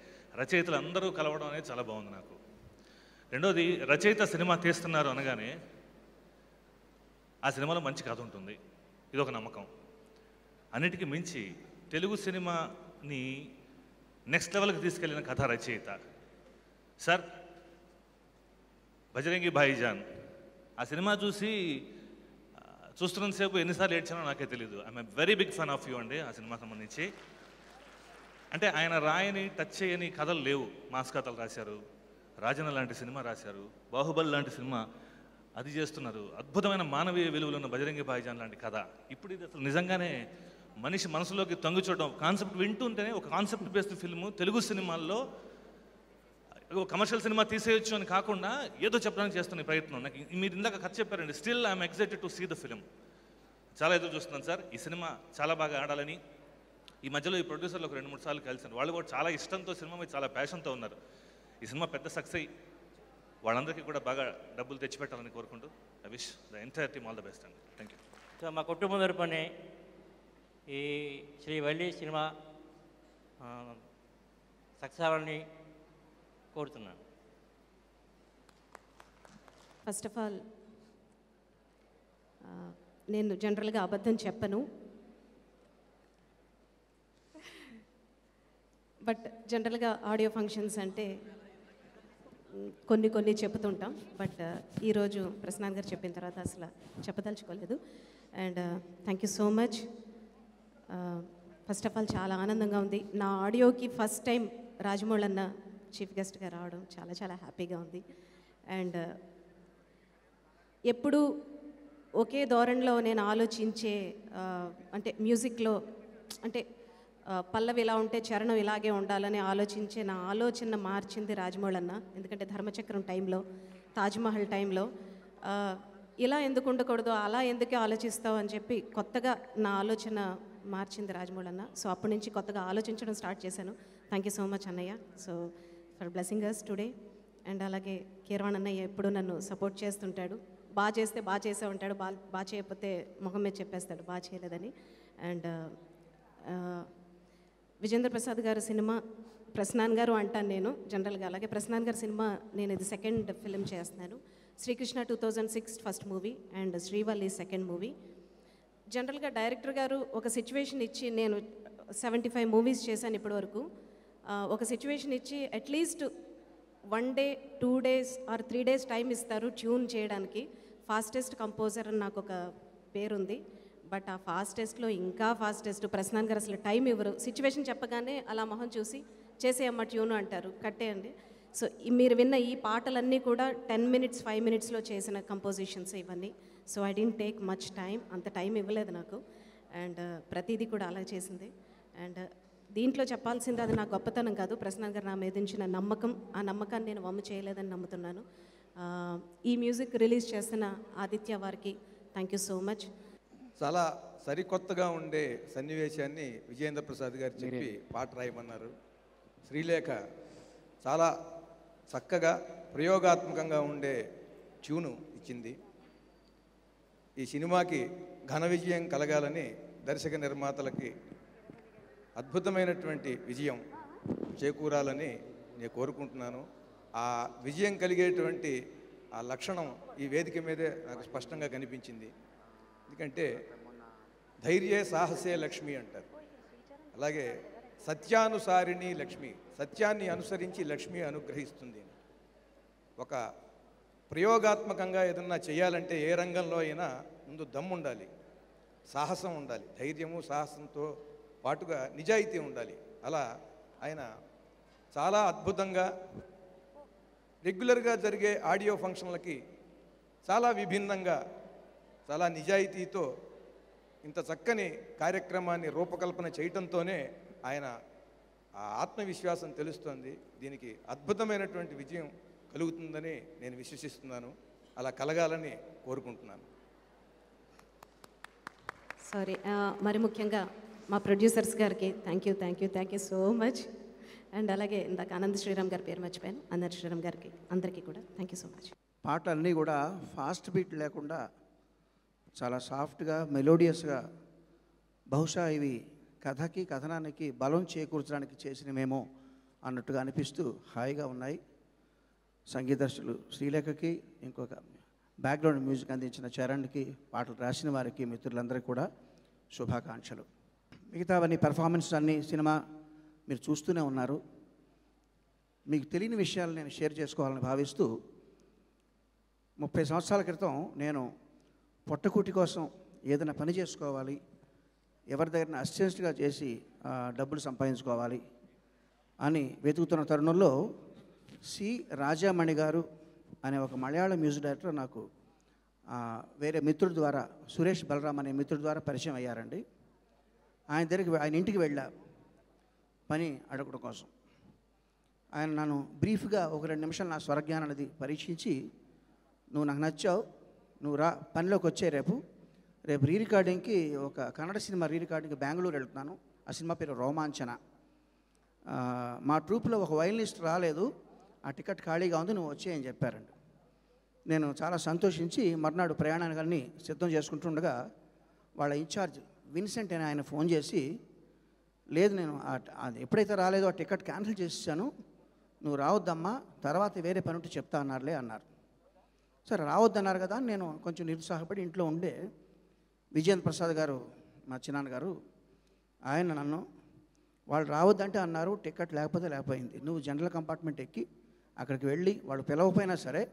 రచయితలు అందరూ కలవడం అనేది చాలా బాగుంది నాకు. రెండోది, రచయిత సినిమా తీస్తున్నారు అనగానే ఆ సినిమాలో మంచి కథ ఉంటుంది, ఇదొక నమ్మకం. అన్నిటికీ మించి తెలుగు సినిమాని నెక్స్ట్ లెవెల్కి తీసుకెళ్ళిన కథ రచయిత సార్. బజరంగి భాయిజాన్ ఆ సినిమా చూస్తున్నంతసేపు ఎన్నిసార్లు ఏడ్చానో నాకే తెలీదు. I'm a very big fan of you అండి. ఆ సినిమా సంబంధించి అంటే ఆయన రాయని, టచ్ చేయని కథలు లేవు. మాస్ కథలు రాశారు, రాజన లాంటి సినిమా రాశారు, బాహుబలి లాంటి సినిమా అది చేస్తున్నారు. అద్భుతమైన మానవీయ విలువలు ఉన్న బజరంగి భాయిజాన్ లాంటి కథ. ఇప్పుడు ఇది అసలు నిజంగానే మనిషి మనసులోకి తొంగి చూడడం, కాన్సెప్ట్ వింటుంటేనే ఒక కాన్సెప్ట్ బేస్డ్ ఫిల్ము తెలుగు సినిమాల్లో కమర్షియల్ సినిమా తీసేయచ్చు అని కాకుండా ఏదో చెప్పడానికి చేస్తున్న ప్రయత్నం. నాకు మీరు ఇందాక కథ చెప్పారండి, still I'm excited to see the film. చాలా ఎదురు చూస్తున్నాను సార్. ఈ సినిమా చాలా బాగా ఆడాలని. ఈ మధ్యలో ఈ ప్రొడ్యూసర్లు ఒక 2-3 సార్లు కలిసాను. వాళ్ళు కూడా చాలా ఇష్టంతో, సినిమా మీద చాలా ప్యాషన్తో ఉన్నారు. ఈ సినిమా పెద్ద సక్సెస్ అయ్యి వాళ్ళందరికీ కూడా బాగా డబ్బులు తెచ్చిపెట్టాలని కోరుకుంటూ I wish the entire team all the best అండి. Thank you. సో మా కుటుంబం తరపునే ఈ శ్రీవల్లి సినిమా సక్సెస్ అవ్వాలని కోరుతున్నాను. ఫస్ట్ ఆఫ్ ఆల్ నేను జనరల్గా అబద్ధం చెప్పను, బట్ జనరల్గా ఆడియో ఫంక్షన్స్ అంటే కొన్ని చెప్తుంటాం. బట్ ఈరోజు ప్రసన్నాథ్ గారు చెప్పిన తర్వాత అసలు చెప్పదలుచుకోలేదు. And thank you so much. First of all చాలా ఆనందంగా ఉంది. నా ఆడియోకి ఫస్ట్ టైం రాజమౌళి అన్న చీఫ్ గెస్ట్గా రావడం చాలా చాలా హ్యాపీగా ఉంది. అండ్ ఎప్పుడు ఒకే ధోరణిలో నేను ఆలోచించే అంటే మ్యూజిక్లో అంటే పల్లవి ఇలా ఉంటే చరణం ఇలాగే ఉండాలని ఆలోచించే నా ఆలోచన మార్చింది రాజమౌళి అన్న. ఎందుకంటే ధర్మచక్రం టైంలో, తాజ్మహల్ టైంలో ఇలా ఎందుకు ఉండకూడదు, అలా ఎందుకే ఆలోచిస్తావు అని చెప్పి కొత్తగా నా ఆలోచన మార్చింది రాజమౌళి అన్న. సో అప్పటి నుంచి కొత్తగా ఆలోచించడం స్టార్ట్ చేశాను. థ్యాంక్ యూ సో మచ్ అన్నయ్య, so for blessing us today. And అలాగే కీరవాణి అన్నయ్య ఎప్పుడు నన్ను సపోర్ట్ చేస్తుంటాడు. బాగా చేస్తే బాగా చేసే ఉంటాడు, బాగా చేయకపోతే ముఖం మీద చెప్పేస్తాడు బాగా చేయలేదని. అండ్ విజేంద్ర ప్రసాద్ గారు సినిమా, ప్రసన్నాన్ గారు అంటాను నేను జనరల్గా. అలాగే ప్రసన్నాన్ గారి సినిమా నేను ఇది సెకండ్ ఫిలిం చేస్తున్నాను. Srikrishna 2006 first movie and Srivalli second movie. జనరల్గా డైరెక్టర్ గారు ఒక సిచ్యువేషన్ ఇచ్చి, నేను 75 మూవీస్ చేశాను ఇప్పటివరకు. ఒక సిచ్యువేషన్ ఇచ్చి at least 1 day 2 days or 3 days time ఇస్తారు ట్యూన్ చేయడానికి. ఫాస్టెస్ట్ కంపోజర్ అని నాకు ఒక పేరుంది. బట్ ఆ ఫాస్టెస్ట్లో ఇంకా ఫాస్టెస్ట్ ప్రసన్నాన్ గారు అసలు టైం ఇవ్వరు. సిచ్యువేషన్ చెప్పగానే అలా మొహం చూసి చేసేయమ్మ ట్యూను అంటారు, కట్టేయండి. సో మీరు విన్న ఈ పాటలన్నీ కూడా 10 minutes 5 minutesలో చేసిన కంపోజిషన్స్ ఇవన్నీ. So I didn't take much time, అంత టైం ఇవ్వలేదు నాకు. అండ్ ప్రతిదీ కూడా అలా చేసింది. అండ్ దీంట్లో చెప్పాల్సింది అది నా గొప్పతనం కాదు, ప్రసన్నాన్ గారు నా మీద ఉంచిన నమ్మకం. ఆ నమ్మకాన్ని నేను వమ్ము చేయలేదని నమ్ముతున్నాను. ఈ మ్యూజిక్ రిలీజ్ చేస్తున్న ఆదిత్య వారికి థ్యాంక్ యూ సో మచ్. చాలా సరికొత్తగా ఉండే సన్నివేశాన్ని విజయేంద్ర ప్రసాద్ గారు చెప్పి పాట రాయమన్నారు. శ్రీలేఖ చాలా చక్కగా ప్రయోగాత్మకంగా ఉండే ట్యూను ఇచ్చింది. ఈ సినిమాకి ఘన విజయం కలగాలని దర్శక నిర్మాతలకి అద్భుతమైనటువంటి విజయం చేకూరాలని నేను కోరుకుంటున్నాను. ఆ విజయం కలిగేటువంటి ఆ లక్షణం ఈ వేదిక మీదే నాకు స్పష్టంగా కనిపించింది. ఎందుకంటే ధైర్యే సాహసే లక్ష్మి అంటారు. అలాగే సత్యానుసారిణి లక్ష్మి, సత్యాన్ని అనుసరించి లక్ష్మి అనుగ్రహిస్తుంది. ఒక ప్రయోగాత్మకంగా ఏదన్నా చేయాలంటే ఏ రంగంలో అయినా ముందు దమ్ము ఉండాలి, సాహసం ఉండాలి, ధైర్యము సాహసంతో పాటుగా నిజాయితీ ఉండాలి. అలా ఆయన చాలా అద్భుతంగా రెగ్యులర్గా జరిగే ఆడియో ఫంక్షన్లకి చాలా విభిన్నంగా చాలా నిజాయితీతో ఇంత చక్కని కార్యక్రమాన్ని రూపకల్పన చేయటంతోనే ఆయన ఆ ఆత్మవిశ్వాసం తెలుస్తోంది. దీనికి అద్భుతమైనటువంటి విజయం కలుగుతుందని నేను విశ్వసిస్తున్నాను. అలా కలగాలని కోరుకుంటున్నాను. సారీ, మరి ముఖ్యంగా మా ప్రొడ్యూసర్స్ గారికి thank you so much. And అలాగే ఇందాక ఆనంద్ శ్రీరామ్ గారి పేరు మర్చిపోయాను, ఆనంద్ శ్రీరామ్ గారికి అందరికీ కూడా థ్యాంక్ యూ సో మచ్. పాటలన్నీ కూడా ఫాస్ట్ బీట్ లేకుండా చాలా సాఫ్ట్గా మెలోడియస్గా, బహుశా ఇవి కథకి కథనానికి బలం చేకూర్చడానికి చేసినమేమో అన్నట్టుగా అనిపిస్తూ హాయిగా ఉన్నాయి. సంగీతస్తులు శ్రీలేఖకి, ఇంకొక బ్యాక్గ్రౌండ్ మ్యూజిక్ అందించిన చరణ్కి, పాటలు రాసిన వారికి, మిత్రులందరికీ కూడా శుభాకాంక్షలు. మిగతావన్నీ పెర్ఫార్మెన్స్ అన్నీ సినిమా మీరు చూస్తూనే ఉన్నారు. మీకు తెలియని విషయాలు నేను షేర్ చేసుకోవాలని భావిస్తూ 30 సంవత్సరాల క్రితం నేను పొట్టకూటి కోసం ఏదైనా పని చేసుకోవాలి, ఎవరి దగ్గర అసిస్టెంట్గా చేసి డబ్బులు సంపాదించుకోవాలి అని వెతుకుతున్న తరుణంలో సి రాజామణి గారు అనే ఒక మలయాళ మ్యూజిక్ డైరెక్టర్ నాకు వేరే మిత్రుడి ద్వారా, సురేష్ బలరామ్ అనే మిత్రుడి ద్వారా పరిచయం అయ్యారండి. ఆయన ఇంటికి వెళ్ళా పని అడగడం కోసం. ఆయన నన్ను బ్రీఫ్గా ఒక 2 నిమిషాలు నా స్వరజ్ఞానాన్ని పరీక్షించి, నువ్వు నాకు నచ్చావు, నువ్వు రా పనిలోకి వచ్చే రేపు రీ రికార్డింగ్కి, ఒక కన్నడ సినిమా రీ రికార్డింగ్కి బెంగళూరు వెళ్తున్నాను. ఆ సినిమా పేరు రోమాంచన. మా ట్రూప్లో ఒక వయలినిస్ట్ రాలేదు, ఆ టికెట్ ఖాళీగా ఉంది, నువ్వు వచ్చేయని చెప్పారండి. నేను చాలా సంతోషించి మర్నాడు ప్రయాణాన్ని సిద్ధం చేసుకుంటుండగా వాళ్ళ ఇన్ఛార్జ్ విన్సెంట్ అని ఆయన ఫోన్ చేసి, లేదు నేను అది ఎప్పుడైతే రాలేదో ఆ టికెట్ క్యాన్సిల్ చేసేసాను, నువ్వు రావద్దమ్మా, తర్వాత వేరే పని ఉంటే చెప్తా అన్నారులే అన్నారు. సరే రావద్దన్నారు కదా అని నేను కొంచెం నిరుత్సాహపడి ఇంట్లో ఉండే విజయేంద్ర ప్రసాద్ గారు, మా చిన్నాన్న గారు, ఆయన నన్ను వాళ్ళు రావద్దంటే అన్నారు, టికెట్ లేకపోతే లేకపోయింది, నువ్వు జనరల్ కంపార్ట్మెంట్ ఎక్కి అక్కడికి వెళ్ళి వాళ్ళు పిలవపోయినా సరే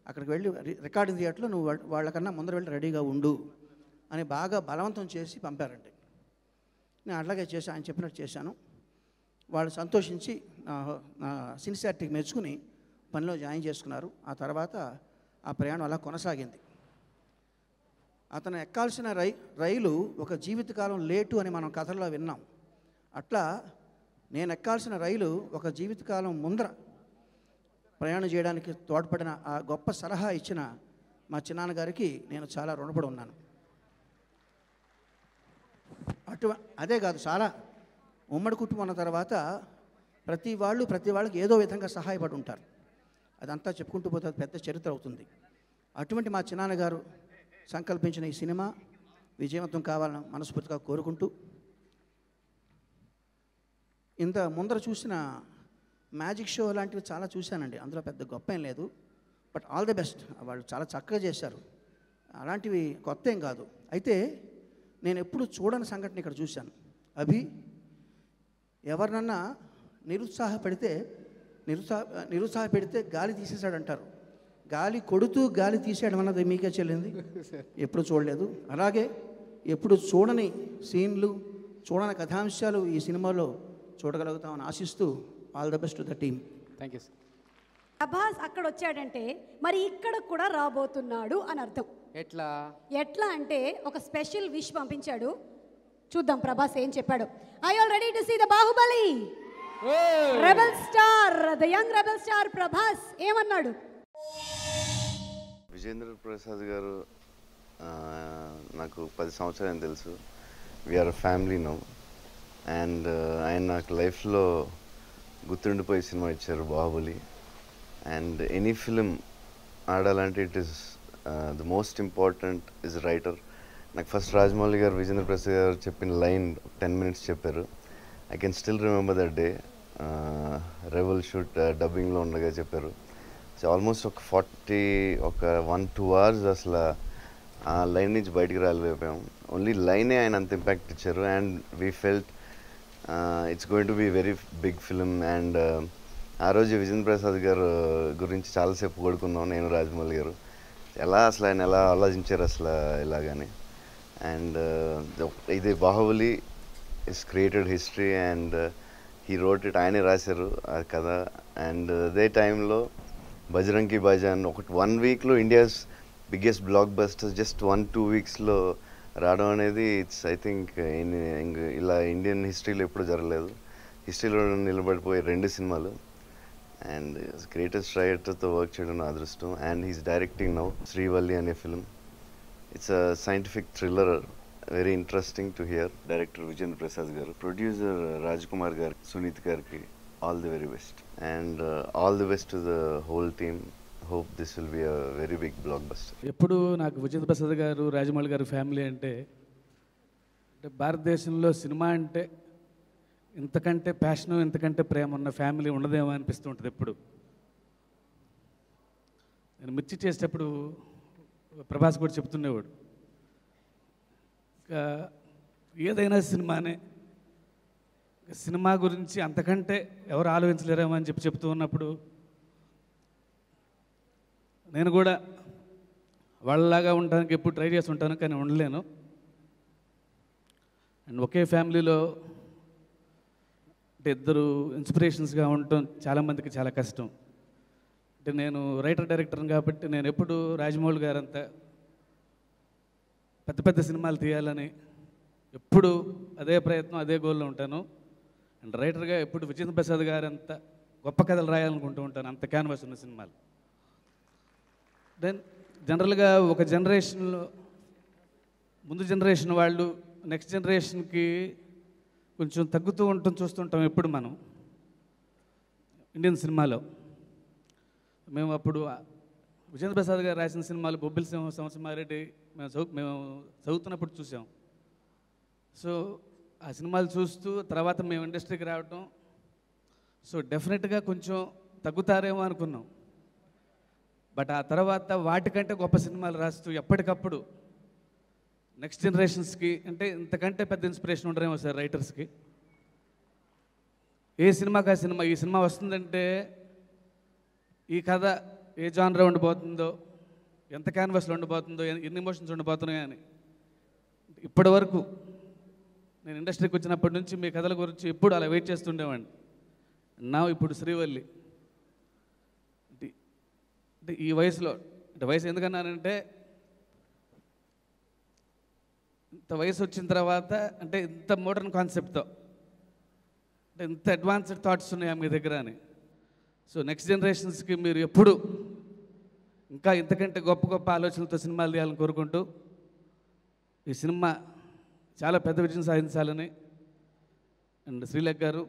అక్కడికి వెళ్ళి రికార్డింగ్ థియేటర్లో నువ్వు వాళ్ళకన్నా ముందర వెళ్ళి రెడీగా ఉండు అని బాగా బలవంతం చేసి పంపారండి. నేను అట్లాగే చేశాను, ఆయన చెప్పినట్టు చేశాను. వాళ్ళు సంతోషించి నా సిన్సియారిటీకి మెచ్చుకుని పనిలో జాయిన్ చేసుకున్నారు. ఆ తర్వాత ఆ ప్రయాణం అలా కొనసాగింది. అతను ఎక్కాల్సిన రైలు ఒక జీవితకాలం లేటు అని మనం కథల్లో విన్నాం. అట్లా నేను ఎక్కాల్సిన రైలు ఒక జీవితకాలం ముందర ప్రయాణం చేయడానికి తోడ్పడిన ఆ గొప్ప సలహా ఇచ్చిన మా చిన్నాన్నగారికి నేను చాలా రుణపడి ఉన్నాను. అదే కాదు, చాలా ఉమ్మడి కుటుంబం ఉన్న తర్వాత ప్రతి వాళ్ళకి ఏదో విధంగా సహాయపడి ఉంటారు. అదంతా చెప్పుకుంటూ పోతే అది పెద్ద చరిత్ర అవుతుంది. అటువంటి మా చిన్నాన్నగారు సంకల్పించిన ఈ సినిమా విజయవంతం కావాలని మనస్ఫూర్తిగా కోరుకుంటూ, ఇంత ముందర చూసిన మ్యాజిక్ షో లాంటివి చాలా చూశానండి. అందులో పెద్ద గొప్ప ఏం లేదు, బట్ ఆల్ ది బెస్ట్, వాళ్ళు చాలా చక్కగా చేశారు. అలాంటివి కొత్త ఏం కాదు. అయితే నేను ఎప్పుడు చూడని సంఘటన ఇక్కడ చూశాను. ఎవరినన్నా నిరుత్సాహపెడితే గాలి తీసేశాడంటారు. గాలి కొడుతూ గాలి తీసేయడం అన్నది మీకే చెల్లింది, ఎప్పుడు చూడలేదు. అలాగే ఎప్పుడు చూడని సీన్లు, చూడని కథాంశాలు ఈ సినిమాలో చూడగలుగుతామని ఆశిస్తూ all the best to the team. Thank you sir. Prabhas అక్కడ వచ్చాడంటే మరి ఇక్కడ కూడా రాబోతున్నాడు అని అర్థం. ఎట్లా అంటే ఒక స్పెషల్ విష్ పంపించాడు. చూద్దాం ప్రభాస్ ఏం చెప్పాడు. I already to see the Baahubali rebel star, the young rebel star Prabhas ఏమన్నాడు? విజేంద్ర ప్రసాద్ గారు నాకు 10 సంవత్సరాలు తెలుసు. We are family now. అండ్ ఆయన నాకు లైఫ్లో గుర్తుండిపోయే సినిమా ఇచ్చారు బాహుబలి. అండ్ ఎనీ ఫిలిం ఆడాలంటే it is the most important is writer. నాకు ఫస్ట్ రాజమౌళి గారు విజేంద్ర ప్రసాద్ గారు చెప్పిన లైన్ 10 minutes చెప్పారు. I can still remember that day. Rebel shoot డబ్బింగ్లో ఉండగా చెప్పారు. సో ఆల్మోస్ట్ ఒక 1-2 hours అసలు ఆ లైన్ నుంచి బయటికి రాలేకపోయాం. ఓన్లీ లైనే ఆయన అంత ఇంపాక్ట్ ఇచ్చారు. And we felt it's going to be very big film. అండ్ ఆ రోజు విజేంద్ర ప్రసాద్ గారు గురించి చాలాసేపు కొడుకున్నాం నేను, రాజమౌళి గారు. అసలు ఆయన ఎలా ఆలోచించారు అసలు ఇలాగని. అండ్ ఇది Baahubali is created history and he wrote it, ఆయనే రాశారు ఆ కథ. అండ్ అదే టైంలో బజరంగి భాయిజాన్ 1 weekలో India's biggest blockbusters just 1-2 weeksలో రావడం అనేది ఇట్స్ ఐ థింక్ ఇలా ఇండియన్ హిస్టరీలో ఎప్పుడు జరగలేదు. హిస్టరీలో నిలబడిపోయే 2 సినిమాలు. అండ్ గ్రేటెస్ట్ రైటర్తో వర్క్ చేయడం నా అదృష్టం. And he's directing now Srivalli అనే film. It's a scientific thriller, very interesting to hear. Director Vijayendra Prasad garu, producer Raj Kumar garu, Suneeth గారికి all the very best. And all the best to the whole team. Hope this will be a very big blockbuster. ఎప్పుడు నాకు విజేంద్ర ప్రసాద్ గారు, రాజమౌళి గారు family అంటే భారతదేశంలో cinema అంటే ఇంతకంటే passion, ఇంతకంటే ప్రేమ ఉన్న ఫ్యామిలీ ఉండదేమో అనిపిస్తూ ఉంటుంది. ఎప్పుడు నేను మిర్చి చేసేటప్పుడు ప్రభాస్ కూడా చెప్తుండేవాడు, ఏదైనా సినిమానే, సినిమా గురించి అంతకంటే ఎవరు ఆలోచించలేరేమో అని చెప్తూ ఉన్నప్పుడు నేను కూడా వాళ్ళలాగా ఉండడానికి ఎప్పుడు ట్రై చేసి ఉంటాను, కానీ ఉండలేను. అండ్ ఒకే ఫ్యామిలీలో అంటే ఇద్దరు ఇన్స్పిరేషన్స్గా ఉండటం చాలామందికి చాలా కష్టం. అంటే నేను రైటర్ డైరెక్టర్ని కాబట్టి నేను ఎప్పుడు రాజమౌళి గారంతా పెద్ద పెద్ద సినిమాలు తీయాలని ఎప్పుడు అదే ప్రయత్నం, అదే గోల్లో ఉంటాను. అండ్ రైటర్గా ఎప్పుడు విజేంద్ర ప్రసాద్ గారు అంత గొప్ప కథలు రాయాలనుకుంటూ ఉంటాను, అంత క్యాన్వాస్ ఉన్న సినిమాలు. దెన్ జనరల్గా ఒక జనరేషన్లో ముందు జనరేషన్ వాళ్ళు నెక్స్ట్ జనరేషన్కి కొంచెం తగ్గుతూ ఉండటం చూస్తుంటాం ఎప్పుడు మనం ఇండియన్ సినిమాలో. మేము అప్పుడు విజేంద్ర ప్రసాద్ గారు రాసిన సినిమాలు బొబ్బిలి సింహం, సంవత్సరమారెడ్డి మేము చదువుతున్నప్పుడు చూసాం. సో ఆ సినిమాలు చూస్తూ తర్వాత మేము ఇండస్ట్రీకి రావటం, సో డెఫినెట్గా కొంచెం తగ్గుతారేమో అనుకున్నాం. బట్ ఆ తర్వాత వాటికంటే గొప్ప సినిమాలు రాస్తూ ఎప్పటికప్పుడు నెక్స్ట్ జనరేషన్స్కి, అంటే ఇంతకంటే పెద్ద ఇన్స్పిరేషన్ ఉండరేమో సార్ రైటర్స్కి. ఏ సినిమాకి ఆ సినిమా, ఈ సినిమా వస్తుందంటే ఈ కథ ఏ జానర్ ఉండిపోతుందో, ఎంత క్యాన్వాస్లో ఉండిపోతుందో, ఎన్ని ఎమోషన్స్ ఉండిపోతున్నాయో అని ఇప్పటి వరకు నేను ఇండస్ట్రీకి వచ్చినప్పటి నుంచి మీ కథల గురించి ఎప్పుడు అలా వెయిట్ చేస్తుండేవాడిని. నా ఇప్పుడు శ్రీవల్లి అంటే ఈ వయసులో, అంటే వయసు ఎందుకన్నానంటే ఇంత వయసు వచ్చిన తర్వాత, అంటే ఇంత మోడర్న్ కాన్సెప్ట్తో, అంటే ఇంత అడ్వాన్స్డ్ థాట్స్ ఉన్నాయా మీ దగ్గర అని. సో నెక్స్ట్ జనరేషన్స్కి మీరు ఎప్పుడు ఇంకా ఇంతకంటే గొప్ప గొప్ప ఆలోచనలతో సినిమాలు తీయాలని కోరుకుంటూ, ఈ సినిమా చాలా పెద్ద విజయం సాధించాలని. అండ్ శ్రీలేఖ గారు,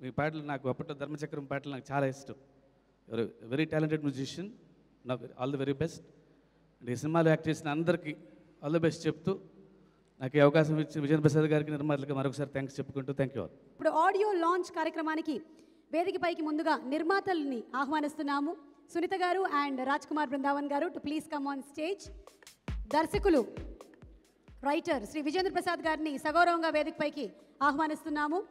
మీ పాటలు నాకు అప్పట్లో ధర్మచక్రం పాటలు నాకు చాలా ఇష్టం. యువర్ వెరీ టాలెంటెడ్ మ్యూజిషియన్, నాకు all the very best. And ఈ సినిమాలో యాక్ట్ చేసిన అందరికీ ఆల్ ది బెస్ట్ చెప్తూ, నాకు ఈ అవకాశం ఇచ్చిన విజయేంద్ర ప్రసాద్ గారికి, నిర్మాతలకు మరొకసారి థ్యాంక్స్ చెప్పుకుంటూ థ్యాంక్ యూ ఆల్. ఇప్పుడు ఆడియో లాంచ్ కార్యక్రమానికి వేదికపైకి ముందుగా నిర్మాతల్ని ఆహ్వానిస్తున్నాము. సునీత గారు అండ్ రాజ్ కుమార్ బృందావన్ గారు to please come on stage. దర్శకులు రైటర్ శ్రీ విజయేంద్ర ప్రసాద్ గారిని సగౌరవంగా వేదికపైకి ఆహ్వానిస్తున్నాము.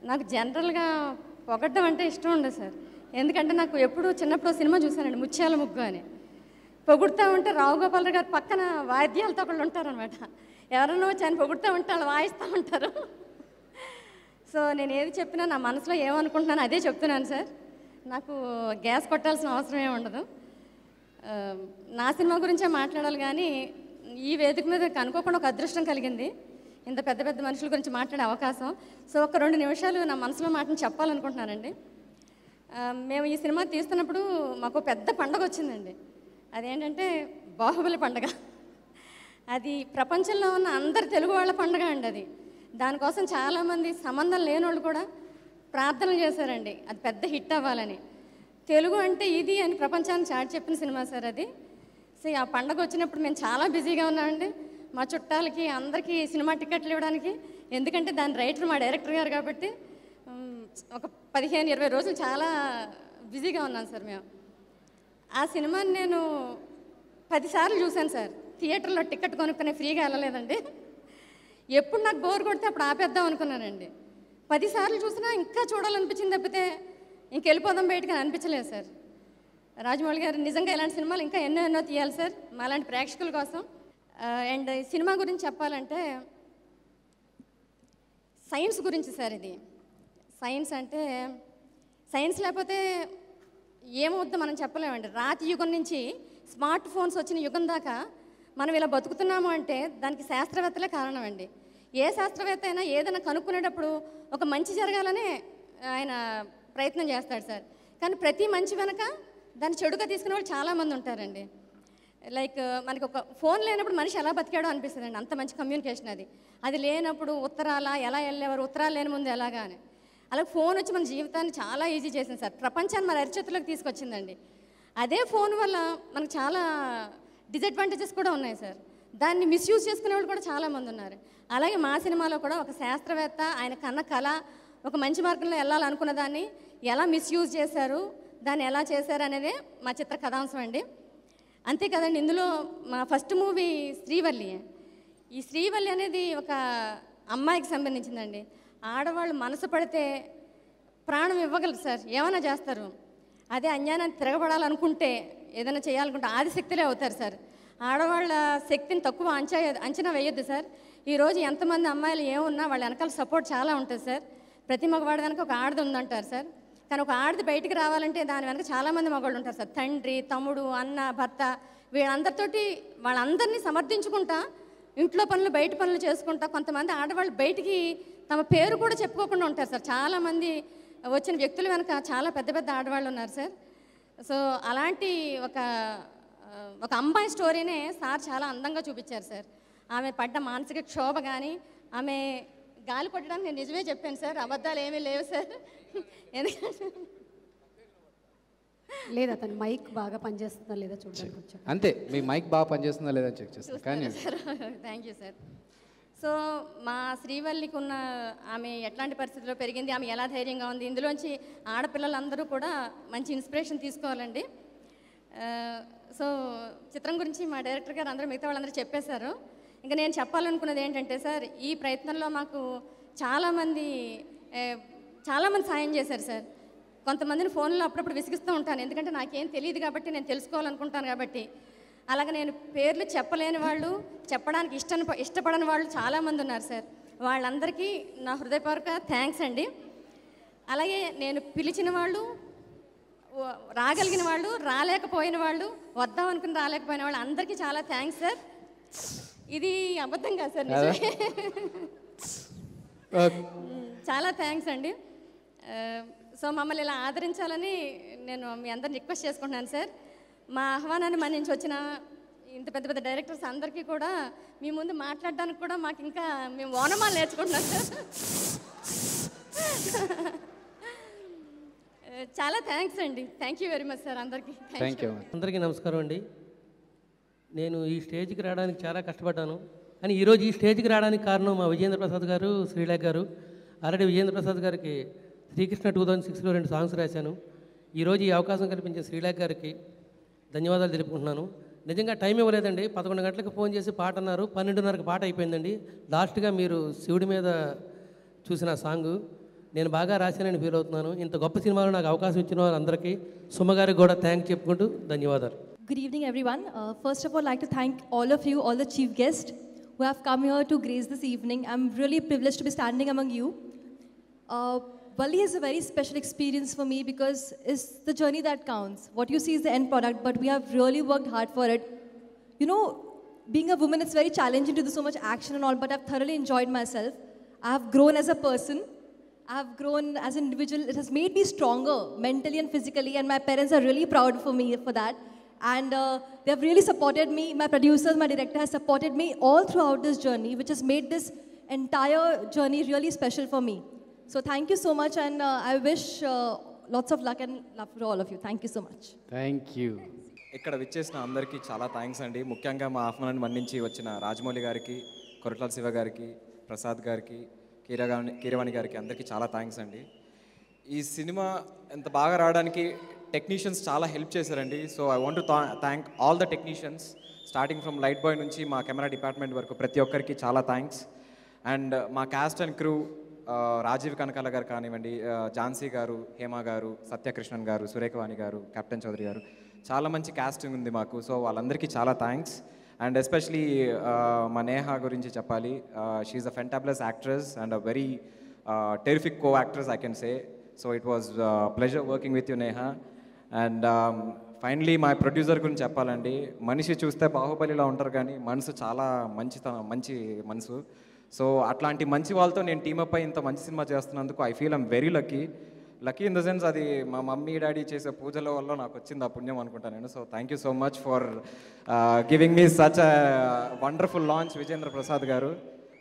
నాకు జనరల్గా పొగడ్డం అంటే ఇష్టం ఉండదు సార్. ఎందుకంటే నాకు ఎప్పుడు చిన్నప్పుడు సినిమా చూశానండి, ముత్యాల ముగ్గు అని. పొగుడుతూ ఉంటే రావు గోపాలరావు గారు పక్కన వాయిద్యాలతో ఒకళ్ళు ఉంటారనమాట. ఎవరన్నా వచ్చి ఆయన పొగుడుతూ ఉంటే వాళ్ళు వాయిస్తూ ఉంటారు. సో నేను ఏది చెప్పినా నా మనసులో ఏమనుకుంటున్నాను అదే చెప్తున్నాను సార్. నాకు గ్యాస్ కొట్టాల్సిన అవసరం ఏమి ఉండదు. నా సినిమా గురించే మాట్లాడాలి కానీ ఈ వేదిక మీద అనుకోకుండా ఒక అదృష్టం కలిగింది, ఇంత పెద్ద పెద్ద మనుషుల గురించి మాట్లాడే అవకాశం. సో ఒక 2 నిమిషాలు నా మనసులో మాటను చెప్పాలనుకుంటున్నానండి. మేము ఈ సినిమా తీస్తున్నప్పుడు మాకు పెద్ద పండగ వచ్చిందండి. అదేంటంటే బాహుబలి పండగ. అది ప్రపంచంలో ఉన్న అందరు తెలుగు వాళ్ళ పండగ అండి. అది దానికోసం చాలామంది సంబంధం లేనోళ్ళు కూడా ప్రార్థనలు చేశారండి అది పెద్ద హిట్ అవ్వాలని. తెలుగు అంటే ఇది అని ప్రపంచాన్ని చాటి చెప్పిన సినిమా సార్ అది. సో ఆ పండగ వచ్చినప్పుడు మేము చాలా బిజీగా ఉన్నామండి. మా చుట్టాలకి అందరికీ సినిమా టికెట్లు ఇవ్వడానికి, ఎందుకంటే దాని రైటర్ మా డైరెక్టర్ గారు కాబట్టి ఒక 15-20 రోజులు చాలా బిజీగా ఉన్నాను సార్ మేము. ఆ సినిమాని నేను 10 సార్లు చూశాను సార్. థియేటర్లో టికెట్ కొనుక్కునే ఫ్రీగా వెళ్ళలేదండి. ఎప్పుడు నాకు బోర్ కొడితే అప్పుడు ఆపేద్దాం అనుకున్నానండి. 10 సార్లు చూసినా ఇంకా చూడాలనిపించింది తప్పితే ఇంకెళ్ళిపోదాం బయటకు అని అనిపించలేదు సార్. రాజమౌళి గారు నిజంగా ఇలాంటి సినిమాలు ఇంకా ఎన్నో తీయాలి సార్ మాలాంటి ప్రేక్షకుల కోసం. అండ్ ఈ సినిమా గురించి చెప్పాలంటే సైన్స్ గురించి సార్. ఇది సైన్స్ అంటే సైన్స్ లేకపోతే ఏమవుద్దో మనం చెప్పలేమండి. రాతి యుగం నుంచి స్మార్ట్ ఫోన్స్ వచ్చిన యుగం దాకా మనం ఇలా బతుకుతున్నాము అంటే దానికి శాస్త్రవేత్తలే కారణం అండి. ఏ శాస్త్రవేత్త అయినా ఏదైనా కనుక్కునేటప్పుడు ఒక మంచి జరగాలనే ఆయన ప్రయత్నం చేస్తాడు సార్. కానీ ప్రతి మంచి వెనక దాన్ని చెడుగా తీసుకునే వాళ్ళు చాలామంది ఉంటారండి. లైక్ మనకి ఒక ఫోన్ లేనప్పుడు మనిషి ఎలా బతికాడో అనిపిస్తుంది అండి. అంత మంచి కమ్యూనికేషన్ అది. అది లేనప్పుడు ఉత్తరాల ఎలా వెళ్ళేవారు, ఉత్తరాలు లేని ముందు ఎలాగా అని. అలాగే ఫోన్ వచ్చి మన జీవితాన్ని చాలా ఈజీ చేసింది సార్. ప్రపంచాన్ని మన అరిచేతుల్లోకి తీసుకొచ్చిందండి. అదే ఫోన్ వల్ల మనకు చాలా డిసడ్వాంటేజెస్ కూడా ఉన్నాయి సార్. దాన్ని మిస్యూజ్ చేసుకునే వాళ్ళు కూడా చాలామంది ఉన్నారు. అలాగే మా సినిమాలో కూడా ఒక శాస్త్రవేత్త ఆయన కన్న కళ ఒక మంచి మార్గంలో వెళ్ళాలనుకున్న దాన్ని ఎలా మిస్యూజ్ చేశారు, దాన్ని ఎలా చేశారు అనేది మా చిత్ర కథాంశం అండి. అంతే కదండి, ఇందులో మా ఫస్ట్ మూవీ శ్రీవల్లి. ఈ శ్రీవల్లి అనేది ఒక అమ్మాయికి సంబంధించిందండి. ఆడవాళ్ళు మనసు పడితే ప్రాణం ఇవ్వగలరు సార్, ఏమైనా చేస్తారు. అదే అన్యాయాన్ని తిరగబడాలనుకుంటే, ఏదైనా చేయాలనుకుంటే ఆదిశక్తులే అవుతారు సార్. ఆడవాళ్ళ శక్తిని తక్కువ అంచనా వేయొద్దు సార్. ఈరోజు ఎంతమంది అమ్మాయిలు ఏమున్నా వాళ్ళ వెనకాల సపోర్ట్ చాలా ఉంటుంది సార్. ప్రతి మగవాడి వెనక ఒక ఆడది ఉందంటారు సార్. కానీ ఒక ఆడది బయటికి రావాలంటే దాని వెనక చాలామంది మగవాళ్ళు ఉంటారు సార్. తండ్రి, తమ్ముడు, అన్న, భర్త, వీళ్ళందరితోటి వాళ్ళందరినీ సమర్థించుకుంటా ఇంట్లో పనులు బయట పనులు చేసుకుంటా కొంతమంది ఆడవాళ్ళు బయటికి తమ పేరు కూడా చెప్పుకోకుండా ఉంటారు సార్. చాలామంది వచ్చిన వ్యక్తుల వెనక చాలా పెద్ద పెద్ద ఆడవాళ్ళు ఉన్నారు సార్. సో అలాంటి ఒక అమ్మాయి స్టోరీనే సార్ చాలా అందంగా చూపించారు సార్. ఆమె పడ్డ మానసిక క్షోభ కానీ, ఆమె గాలి కొట్టడానికి నేను నిజమే చెప్పాను సార్, అబద్ధాలు ఏమీ లేవు సార్. ఎందుకంటే లేదా తన మైక్ బాగా పనిచేస్తుందా లేదా చూడడానికి వచ్చాను. అంతే, మీ మైక్ బాగా పనిచేస్తుందా లేదా చెక్ చేస్తాను. కానీ థ్యాంక్ యూ సార్. సో మా శ్రీవల్లికి ఉన్న ఆమె ఎట్లాంటి పరిస్థితుల్లో పెరిగింది, ఆమె ఎలా ధైర్యంగా ఉంది, ఇందులోంచి ఆడపిల్లలందరూ కూడా మంచి ఇన్స్పిరేషన్ తీసుకోవాలండి. సో చిత్రం గురించి మా డైరెక్టర్ గారు అందరూ మిగతా వాళ్ళందరూ చెప్పేశారు. ఇంకా నేను చెప్పాలనుకున్నది ఏంటంటే సార్, ఈ ప్రయత్నంలో మాకు చాలామంది సాయం చేశారు సార్. కొంతమందిని ఫోన్లో అప్పుడప్పుడు విసిగిస్తూ ఉంటాను, ఎందుకంటే నాకేం తెలియదు కాబట్టి, నేను తెలుసుకోవాలనుకుంటాను కాబట్టి. అలాగే నేను పేర్లు చెప్పలేని వాళ్ళు, చెప్పడానికి ఇష్టపడని వాళ్ళు చాలామంది ఉన్నారు సార్. వాళ్ళందరికీ నా హృదయపూర్వక థ్యాంక్స్ అండి. అలాగే నేను పిలిచిన వాళ్ళు, రాగలిగిన వాళ్ళు, రాలేకపోయిన వాళ్ళు, వద్దాం అనుకుని రాలేకపోయిన వాళ్ళు అందరికీ చాలా థ్యాంక్స్ సార్. ఇది అబద్ధం కాదు సార్, నిజమే. చాలా థ్యాంక్స్ అండి. సో మమ్మల్ని ఇలా ఆదరించాలని నేను మీ అందరిని రిక్వెస్ట్ చేసుకుంటున్నాను సార్. మా ఆహ్వానాన్ని మన్నించి వచ్చిన ఇంత పెద్ద పెద్ద డైరెక్టర్స్ అందరికీ కూడా మీ ముందు మాట్లాడడానికి కూడా మాకు ఇంకా మేము ఓనమాలు నేర్చుకుంటున్నాం సార్. చాలా థ్యాంక్స్ అండి. Thank you very much sir అందరికీ. Thank you. అందరికీ నమస్కారం అండి. నేను ఈ స్టేజ్కి రావడానికి చాలా కష్టపడ్డాను, కానీ ఈరోజు ఈ స్టేజ్కి రావడానికి కారణం మా విజేంద్ర ప్రసాద్ గారు, శ్రీలేఖ గారు. ఆల్రెడీ విజేంద్ర ప్రసాద్ గారికి శ్రీకృష్ణ 2006లో 2 సాంగ్స్ రాశాను. ఈరోజు ఈ అవకాశం కల్పించే శ్రీలేఖ గారికి ధన్యవాదాలు తెలుపుకుంటున్నాను. నిజంగా టైం ఇవ్వలేదండి, 11 గంటలకు ఫోన్ చేసి పాట అన్నారు, 12:30కి పాట అయిపోయిందండి. లాస్ట్గా మీరు శివుడి మీద చూసిన సాంగు నేను బాగా రాశానని ఫీల్ అవుతున్నాను. ఇంత గొప్ప సినిమాలో నాకు అవకాశం ఇచ్చిన వారందరికీ, సుమ గారికి కూడా థ్యాంక్స్ చెప్పుకుంటూ ధన్యవాదాలు. Good evening, everyone. First of all, I'd like to thank all of you, all the chief guests who have come here to grace this evening. I'm really privileged to be standing among you. Valli is a very special experience for me because it's the journey that counts. What you see is the end product, but we have really worked hard for it. You know, being a woman, it's very challenging to do so much action and all, but I've thoroughly enjoyed myself. I have grown as a person. I have grown as an individual. It has made me stronger mentally and physically, and my parents are really proud for me for that. And they have really supported me. My producers, my director has supported me all throughout this journey, which has made this entire journey really special for me. So thank you so much, and I wish lots of luck and love for all of you. Thank you so much. Thank you. ఇక్కడ విచ్చేసిన అందరికీ చాలా thanks అండి. ముఖ్యంగా మా ఆహ్వానాన్ని మన్నించి వచ్చిన రాజమౌళి గారికి, కొరటాల శివ గారికి, ప్రసాద్ గారికి, కీరవాణి గారికి అందరికీ చాలా థ్యాంక్స్ అండి. ఈ సినిమా ఎంత బాగా రావడానికి టెక్నీషియన్స్ చాలా హెల్ప్ చేశారండి. So I want to thank all the technicians, starting from light boy నుంచి మా కెమెరా డిపార్ట్మెంట్ వరకు ప్రతి ఒక్కరికి చాలా థ్యాంక్స్. అండ్ మా cast and crew, Rajeev Kanakala గారు కానివ్వండి, ఝాన్సీ గారు, హేమ గారు, సత్యకృష్ణన్ గారు, సురేఖవాణి గారు, కెప్టెన్ చౌదరి గారు, చాలా మంచి కాస్టింగ్ ఉంది మాకు. సో వాళ్ళందరికీ చాలా థ్యాంక్స్. అండ్ ఎస్పెషలీ మా నేహా గురించి చెప్పాలి. She is a fantabulous actress and a very terrific co actress I can say. So it was pleasure working with you Neha. And finally మా ప్రొడ్యూసర్ గురించి చెప్పాలండి. మనిషి చూస్తే బాహుబలిలో ఉంటారు కానీ మనసు చాలా మంచి మనసు. సో అట్లాంటి మంచి వాళ్ళతో నేను టీమప్ అయి ఇంత మంచి సినిమా చేస్తున్నందుకు I feel I'm very lucky in the sense అది మా మమ్మీ డాడీ చేసే పూజల వల్ల నాకు వచ్చింది ఆ పుణ్యం అనుకుంటాను నేను. So thank you so much for giving me such a wonderful launch Vijendra Prasad గారు.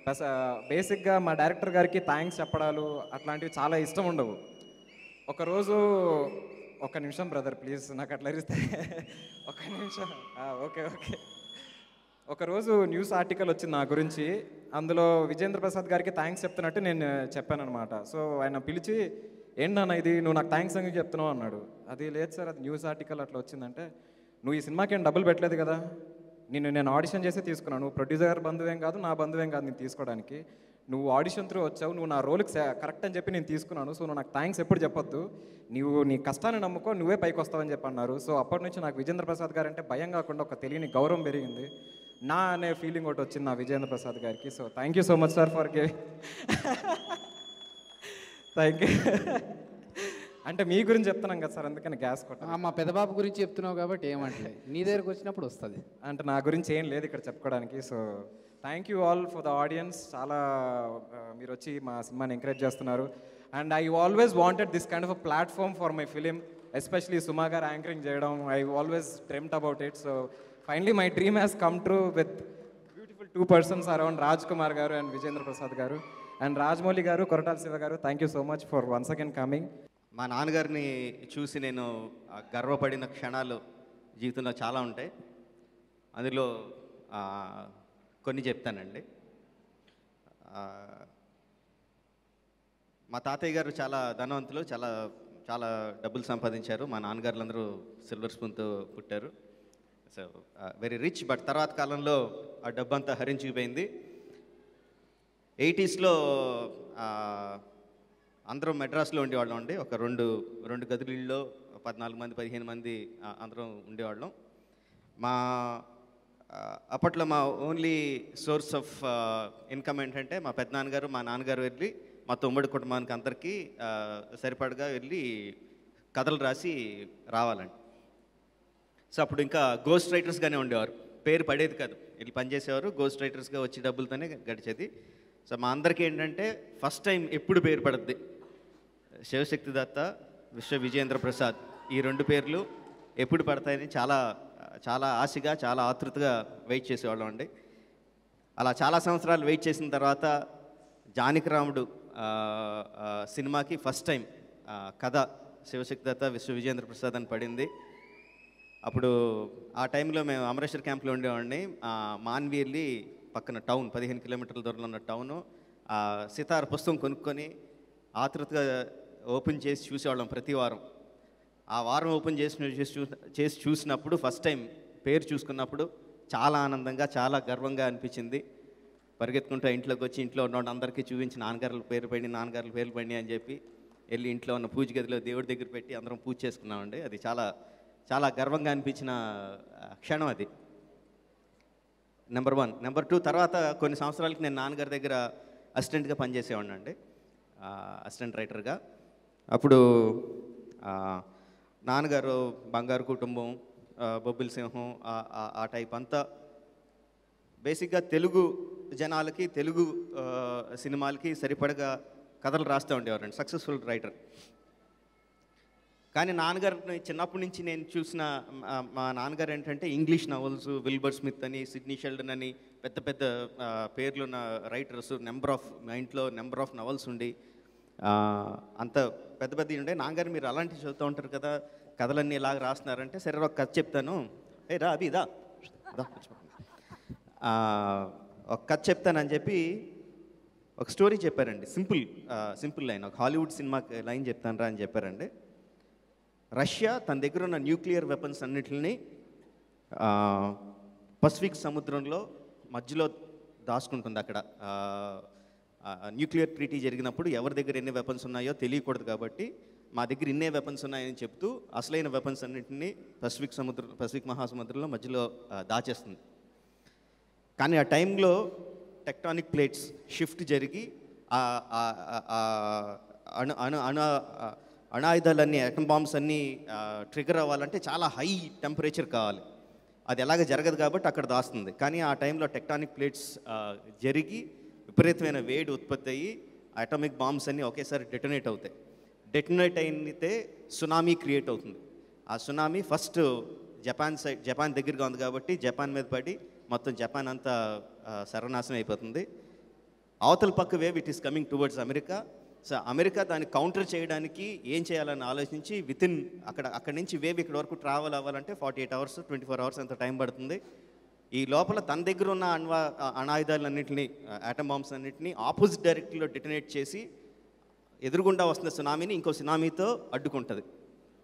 ప్లస్ బేసిక్గా మా డైరెక్టర్ గారికి థ్యాంక్స్ చెప్పడాలు అట్లాంటివి చాలా ఇష్టం ఉండవు. ఒక నిమిషం బ్రదర్ ప్లీజ్, నాకు అట్లా ఇస్తే ఒక నిమిషం. ఓకే ఒకరోజు న్యూస్ ఆర్టికల్ వచ్చింది నా గురించి. అందులో విజేంద్ర ప్రసాద్ గారికి థ్యాంక్స్ చెప్తున్నట్టు నేను చెప్పాను అనమాట. సో ఆయన పిలిచి ఏంటన్నా ఇది నువ్వు నాకు థ్యాంక్స్ అని చెప్తున్నావు అన్నాడు. అది లేదు సార్, అది న్యూస్ ఆర్టికల్ అట్లా వచ్చిందంటే, నువ్వు ఈ సినిమాకి ఏం డబ్బులు పెట్టలేదు కదా, నేను ఆడిషన్ చేసి తీసుకున్నాను. నువ్వు ప్రొడ్యూసర్ బంధువేం కాదు, నా బంధువేం కాదు నేను తీసుకోవడానికి. నువ్వు ఆడిషన్ త్రూ వచ్చావు, నువ్వు నా రోల్కి కరెక్ట్ అని చెప్పి నేను తీసుకున్నాను. సో నువ్వు నాకు థ్యాంక్స్ ఎప్పుడు చెప్పొద్దు, నువ్వు నీ కష్టాన్ని నమ్ముకో, నువ్వే పైకి వస్తావని చెప్పి అన్నారు. సో అప్పటి నుంచి నాకు విజేంద్ర ప్రసాద్ గారు అంటే భయం కాకుండా ఒక తెలియని గౌరవం పెరిగింది. నా అనే ఫీలింగ్ ఒకటి వచ్చింది నా విజేంద్ర ప్రసాద్ గారికి. So thank you so much sir for giving. Thank you. అంటే మీ గురించి చెప్తున్నాం కదా సార్, అందుకని గ్యాస్ కొట్టాను. మా పెద్దబాబు గురించి చెప్తున్నావు కాబట్టి ఏమంటలేదు, నీ దగ్గరకు వచ్చినప్పుడు వస్తుంది. అంటే నా గురించి ఏం లేదు ఇక్కడ చెప్పుకోవడానికి. So thank you all for the audience. చాలా మీరు వచ్చి మా సినిమాని ఎంకరేజ్ చేస్తున్నారు. And I always wanted this kind of a platform for my film, especially Suma garu anchoring చేయడం. I always dreamed about it. So finally my dream has come true with beautiful 2 persons around Raj Kumar garu and Vijendra Prasad గారు and Rajamouli గారు, కొరటాల శివ గారు. Thank you so much for once again coming. మా నాన్నగారిని చూసి నేను గర్వపడిన క్షణాలు జీవితంలో చాలా ఉంటాయి. అందులో కొన్ని చెప్తానండి. మా తాతయ్య గారు చాలా ధనవంతులు, చాలా చాలా డబ్బులు సంపాదించారు. మా నాన్నగారులందరూ సిల్వర్ స్పూన్తో పుట్టారు. So very rich. బట్ తర్వాత కాలంలో ఆ డబ్బు అంతా హరించిపోయింది. 80s అందరం మెడ్రాస్లో ఉండేవాళ్ళం అండి. ఒక రెండు గదులలో 14 మంది 15 మంది అందరం ఉండేవాళ్ళం. మా అప్పట్లో మా ఓన్లీ సోర్స్ ఆఫ్ ఇన్కమ్ ఏంటంటే మా పెద్దనాన్నగారు మా నాన్నగారు వెళ్ళి మా తమ్ముడి కుటుంబానికి అందరికీ సరిపడగా వెళ్ళి కథలు రాసి రావాలండి. సో అప్పుడు ఇంకా గోస్ట్ రైటర్స్గానే ఉండేవారు, పేరు పడేది కాదు, వెళ్ళి పనిచేసేవారు, గోస్ట్ రైటర్స్గా వచ్చి డబ్బులతోనే గడిచేది. సో మా అందరికీ ఏంటంటే ఫస్ట్ టైం ఎప్పుడు పేరు పడుద్ది, శివశక్తి దత్త, విశ్వ విజేంద్ర ప్రసాద్, ఈ 2 పేర్లు ఎప్పుడు పడతాయని చాలా చాలా ఆశగా చాలా ఆతృతగా వెయిట్ చేసేవాళ్ళం అండి. అలా చాలా సంవత్సరాలు వెయిట్ చేసిన తర్వాత జానకిరాముడు సినిమాకి ఫస్ట్ టైం కథ శివశక్తి దత్త విశ్వ విజేంద్ర ప్రసాద్ అని పడింది. అప్పుడు ఆ టైంలో మేము అమరేశ్వర్ క్యాంప్లో ఉండేవాడిని. మాన్వీర్లి పక్కన టౌన్ 15 కిలోమీటర్ల దూరంలో ఉన్న టౌను. సితార్ పుస్తకం కొనుక్కొని ఆతృతగా ఓపెన్ చేసి చూసేవాళ్ళం ప్రతి వారం. ఆ వారం ఓపెన్ చేసి చూసినప్పుడు ఫస్ట్ టైం పేరు చూసుకున్నప్పుడు చాలా ఆనందంగా చాలా గర్వంగా అనిపించింది. పరిగెత్తుకుంటూ ఇంట్లోకి వచ్చి ఇంట్లో ఉన్న అందరికీ చూపించి నాన్నగారుల పేరు పడి అని చెప్పి వెళ్ళి ఇంట్లో ఉన్న పూజ గదిలో దేవుడి దగ్గర పెట్టి అందరం పూజ చేసుకున్నామండి. అది చాలా చాలా గర్వంగా అనిపించిన క్షణం అది. నెంబర్ 1. నెంబర్ 2, తర్వాత కొన్ని సంవత్సరాలకి నేను నాన్నగారి దగ్గర అసిస్టెంట్గా పనిచేసేవాడిని అండి, అసిస్టెంట్ రైటర్గా. అప్పుడు నాన్నగారు బంగారు కుటుంబం, బొబ్బిలి సింహం, ఆ టైప్ అంతా బేసిక్గా తెలుగు జనాలకి తెలుగు సినిమాలకి సరిపడగా కథలు రాస్తూ ఉండేవారండి, సక్సెస్ఫుల్ రైటర్. కానీ నాన్నగారిని చిన్నప్పటి నుంచి నేను చూసిన మా నాన్నగారు ఏంటంటే ఇంగ్లీష్ నవల్స్, విల్బర్ స్మిత్ అని, సిడ్నీ షెల్డన్ అని పెద్ద పెద్ద పేర్లున్న రైటర్స్, మా ఇంట్లో నెంబర్ ఆఫ్ నవల్స్ ఉండి అంత పెద్ద పెద్దవి ఉండే. నాన్నగారు మీరు అలాంటివి చదువుతూ ఉంటారు కదా, కథలన్నీ ఇలాగ రాస్తున్నారంటే సరే ఒక కథ చెప్తాను, రా అవి ఇదా ఒక కథ చెప్తానని చెప్పి ఒక స్టోరీ చెప్పారండి. సింపుల్ లైన్, ఒక హాలీవుడ్ సినిమా లైన్ చెప్తాను రా అని చెప్పారండి. రష్యా తన దగ్గర ఉన్న న్యూక్లియర్ వెపన్స్ అన్నిటిని పసిఫిక్ సముద్రంలో మధ్యలో దాచుకుంటుంది. అక్కడ న్యూక్లియర్ ట్రీటీ జరిగినప్పుడు ఎవరి దగ్గర ఎన్ని వెపన్స్ ఉన్నాయో తెలియకూడదు కాబట్టి మా దగ్గర ఇన్నే వెపన్స్ ఉన్నాయని చెప్తూ అసలైన వెపన్స్ అన్నింటినీ పసిఫిక్ మహాసముద్రంలో మధ్యలో దాచేస్తుంది. కానీ ఆ టైంలో టెక్టానిక్ ప్లేట్స్ షిఫ్ట్ జరిగి అణాయుధాలన్నీ, అటమ్ బాంబ్స్ అన్నీ ట్రిగర్ అవ్వాలంటే చాలా హై టెంపరేచర్ కావాలి. అది ఎలాగ జరగదు కాబట్టి అక్కడ దాస్తుంది. కానీ ఆ టైంలో టెక్టానిక్ ప్లేట్స్ జరిగి విపరీతమైన వేడి ఉత్పత్తి అయ్యి అటామిక్ బాంబ్స్ అన్నీ ఒకేసారి డెటోనేట్ అవుతాయి. డెటోనేట్ అయితే సునామీ క్రియేట్ అవుతుంది. ఆ సునామీ ఫస్ట్ జపాన్ దగ్గరగా ఉంది కాబట్టి జపాన్ మీద పడి మొత్తం జపాన్ అంతా సర్వనాశనం అయిపోతుంది. అవతల పక్క wave it is coming towards America. So America దాన్ని కౌంటర్ చేయడానికి ఏం చేయాలని ఆలోచించి అక్కడి నుంచి వేవ్ ఇక్కడ వరకు ట్రావెల్ అవ్వాలంటే 48 hours 24 hours అంత టైం పడుతుంది. ఈ లోపల తన దగ్గర ఉన్న అణాయుధాలన్నింటినీ, ఆటమ్ బాంబ్స్ అన్నింటినీ ఆపోజిట్ డైరెక్ట్లో డెటోనేట్ చేసి ఎదురుగుండా వస్తున్న సునామీని ఇంకో సునామీతో అడ్డుకుంటుంది.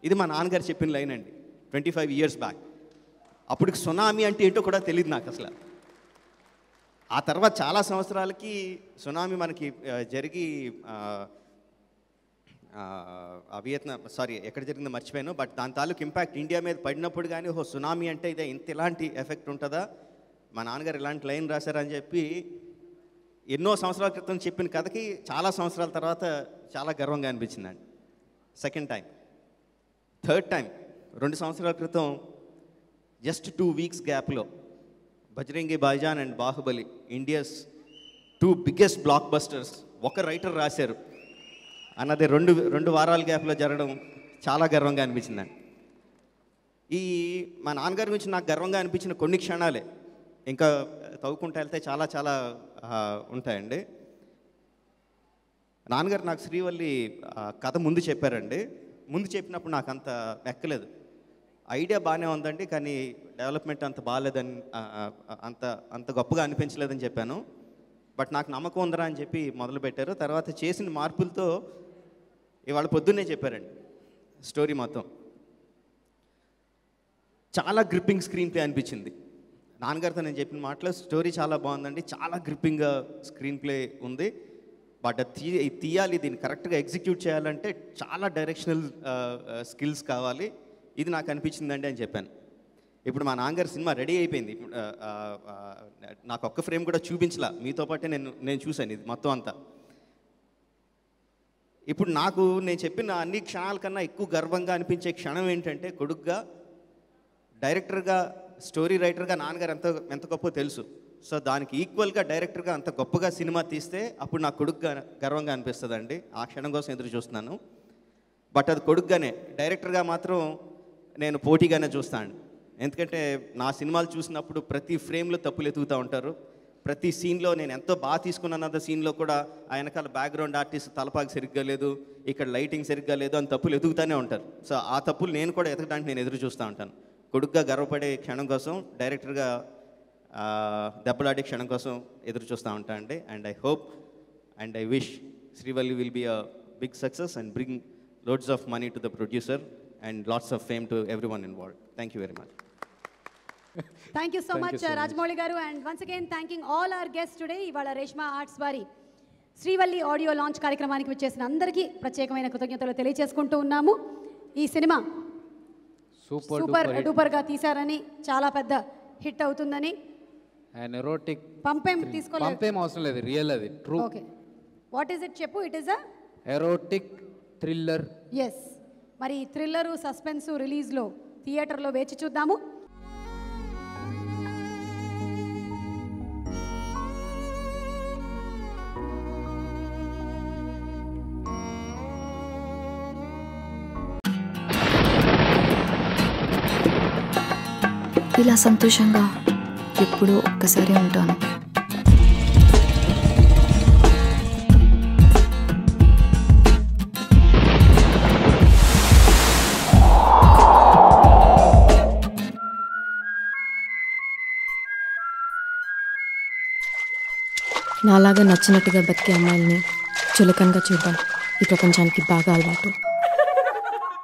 ఇది మా నాన్నగారు చెప్పిన లైన్ అండి 25 years బ్యాక్. అప్పటికి సునామీ అంటే ఏంటో కూడా తెలియదు నాకు అసలు. ఆ తర్వాత చాలా సంవత్సరాలకి సునామీ మనకి జరిగి ఎక్కడ జరిగిందో మర్చిపోయాను, బట్ దాని తాలూకు ఇంపాక్ట్ ఇండియా మీద పడినప్పుడు కానీ సునామీ అంటే ఇదే ఇలాంటి ఎఫెక్ట్ ఉంటుందా, మా నాన్నగారు ఇలాంటి లైన్ రాశారని చెప్పి ఎన్నో సంవత్సరాల క్రితం చెప్పిన కథకి చాలా సంవత్సరాల తర్వాత చాలా గర్వంగా అనిపించిందండి. Second time. థర్డ్ టైం 2 సంవత్సరాల క్రితం జస్ట్ 2 weeks గ్యాప్లో Bajrangi Bhaijaan and Baahubali, India's 2 biggest blockbusters ఒక రైటర్ రాశారు అన్నది 2 వారాల గ్యాప్లో జరగడం చాలా గర్వంగా అనిపించిందండి. మా నాన్నగారి గురించి నాకు గర్వంగా అనిపించిన కొన్ని క్షణాలే, ఇంకా తవ్వుకుంటూ వెళ్తే చాలా చాలా ఉంటాయండి. నాన్నగారు నాకు శ్రీవల్లి కథ ముందు చెప్పారండి. ముందు చెప్పినప్పుడు నాకు అంత ఎక్కలేదు. ఐడియా బాగానే ఉందండి, కానీ డెవలప్మెంట్ అంత బాగాలేదని, అంత గొప్పగా అనిపించలేదని చెప్పాను. బట్ నాకు నమ్మకం ఉందరా అని చెప్పి మొదలుపెట్టారు. తర్వాత చేసిన మార్పులతో ఇవాళ పొద్దున్నే చెప్పారండి స్టోరీ మొత్తం. చాలా గ్రిప్పింగ్ స్క్రీన్ ప్లే అనిపించింది. నాన్నగారితో నేను చెప్పిన మాటలో స్టోరీ చాలా బాగుందండి, చాలా గ్రిప్పింగ్గా స్క్రీన్ ప్లే ఉంది. బట్ తీయాలి, దీన్ని కరెక్ట్గా ఎగ్జిక్యూట్ చేయాలంటే చాలా డైరెక్షనల్ స్కిల్స్ కావాలి, ఇది నాకు అనిపించిందండి అని చెప్పాను. ఇప్పుడు మా నాన్నగారి సినిమా రెడీ అయిపోయింది. నాకు ఒక్క ఫ్రేమ్ కూడా చూపించలా, మీతో పాటే నేను చూశాను ఇది మొత్తం అంతా. ఇప్పుడు నేను చెప్పిన అన్ని క్షణాల కన్నా ఎక్కువ గర్వంగా అనిపించే క్షణం ఏంటంటే, కొడుకుగా, డైరెక్టర్గా, స్టోరీ రైటర్గా నాన్నగారు ఎంత గొప్ప తెలుసు. సో దానికి ఈక్వల్గా డైరెక్టర్గా అంత గొప్పగా సినిమా తీస్తే అప్పుడు నా కొడుకుగా గర్వంగా అనిపిస్తుందండి. ఆ క్షణం కోసం ఎదురు చూస్తున్నాను. బట్ అది కొడుకుగానే, డైరెక్టర్గా మాత్రం నేను పోటీగానే చూస్తాను. ఎందుకంటే నా సినిమాలు చూసినప్పుడు ప్రతి ఫ్రేమ్లో తప్పులు ఎతుకుతూ ఉంటారు. ప్రతి సీన్లో నేను ఎంతో బాగా తీసుకున్న సీన్లో కూడా ఆ వెనకాల బ్యాక్గ్రౌండ్ ఆర్టిస్ట్ తలపాకి సరిగ్గా లేదు, ఇక్కడ లైటింగ్ సరిగ్గా లేదు అని తప్పులు ఎదుగుతూనే ఉంటారు. సో ఆ తప్పులు నేను కూడా ఎతకడానికి నేను ఎదురు చూస్తూ ఉంటాను. కొడుకుగా గర్వపడే క్షణం కోసం, డైరెక్టర్గా దెబ్బలాడే క్షణం కోసం ఎదురు చూస్తూ ఉంటాను అండి. And I hope and I wish Srivalli will be a big success and bring loads of money to the producer and lots of fame to everyone involved. Thank you very much. Thank you so much, Rajamouli garu, and once again thanking all our guests today. Ivala Reshma Arts vari Srivalli audio launch కార్యక్రమానికి వచ్చేసిన అందరికీ ప్రత్యేకమైన కృతజ్ఞతలు తెలియజేసుకుంటూ ఉన్నాము. ఈ cinema super డూపర్గా తీశారని, చాలా పెద్ద హిట్ అవుతుందని. అండ్ ఎరోటిక్ పంపేం అవసరం లేదు, రియల్ అది true. Okay, what is it చెప్పు. It is a erotic thriller. Yes, మరి థ్రిల్లరు, సస్పెన్సు రిలీజ్లో థియేటర్లో వేచి చూద్దాము. ఇలా సంతోషంగా ఎప్పుడూ ఒక్కసారి ఉంటాను. నాలాగా నచ్చినట్టుగా బతికే అమ్మాయిల్ని చులకనగా చూడడం ఈ ప్రపంచానికి బాగా అలవాటు.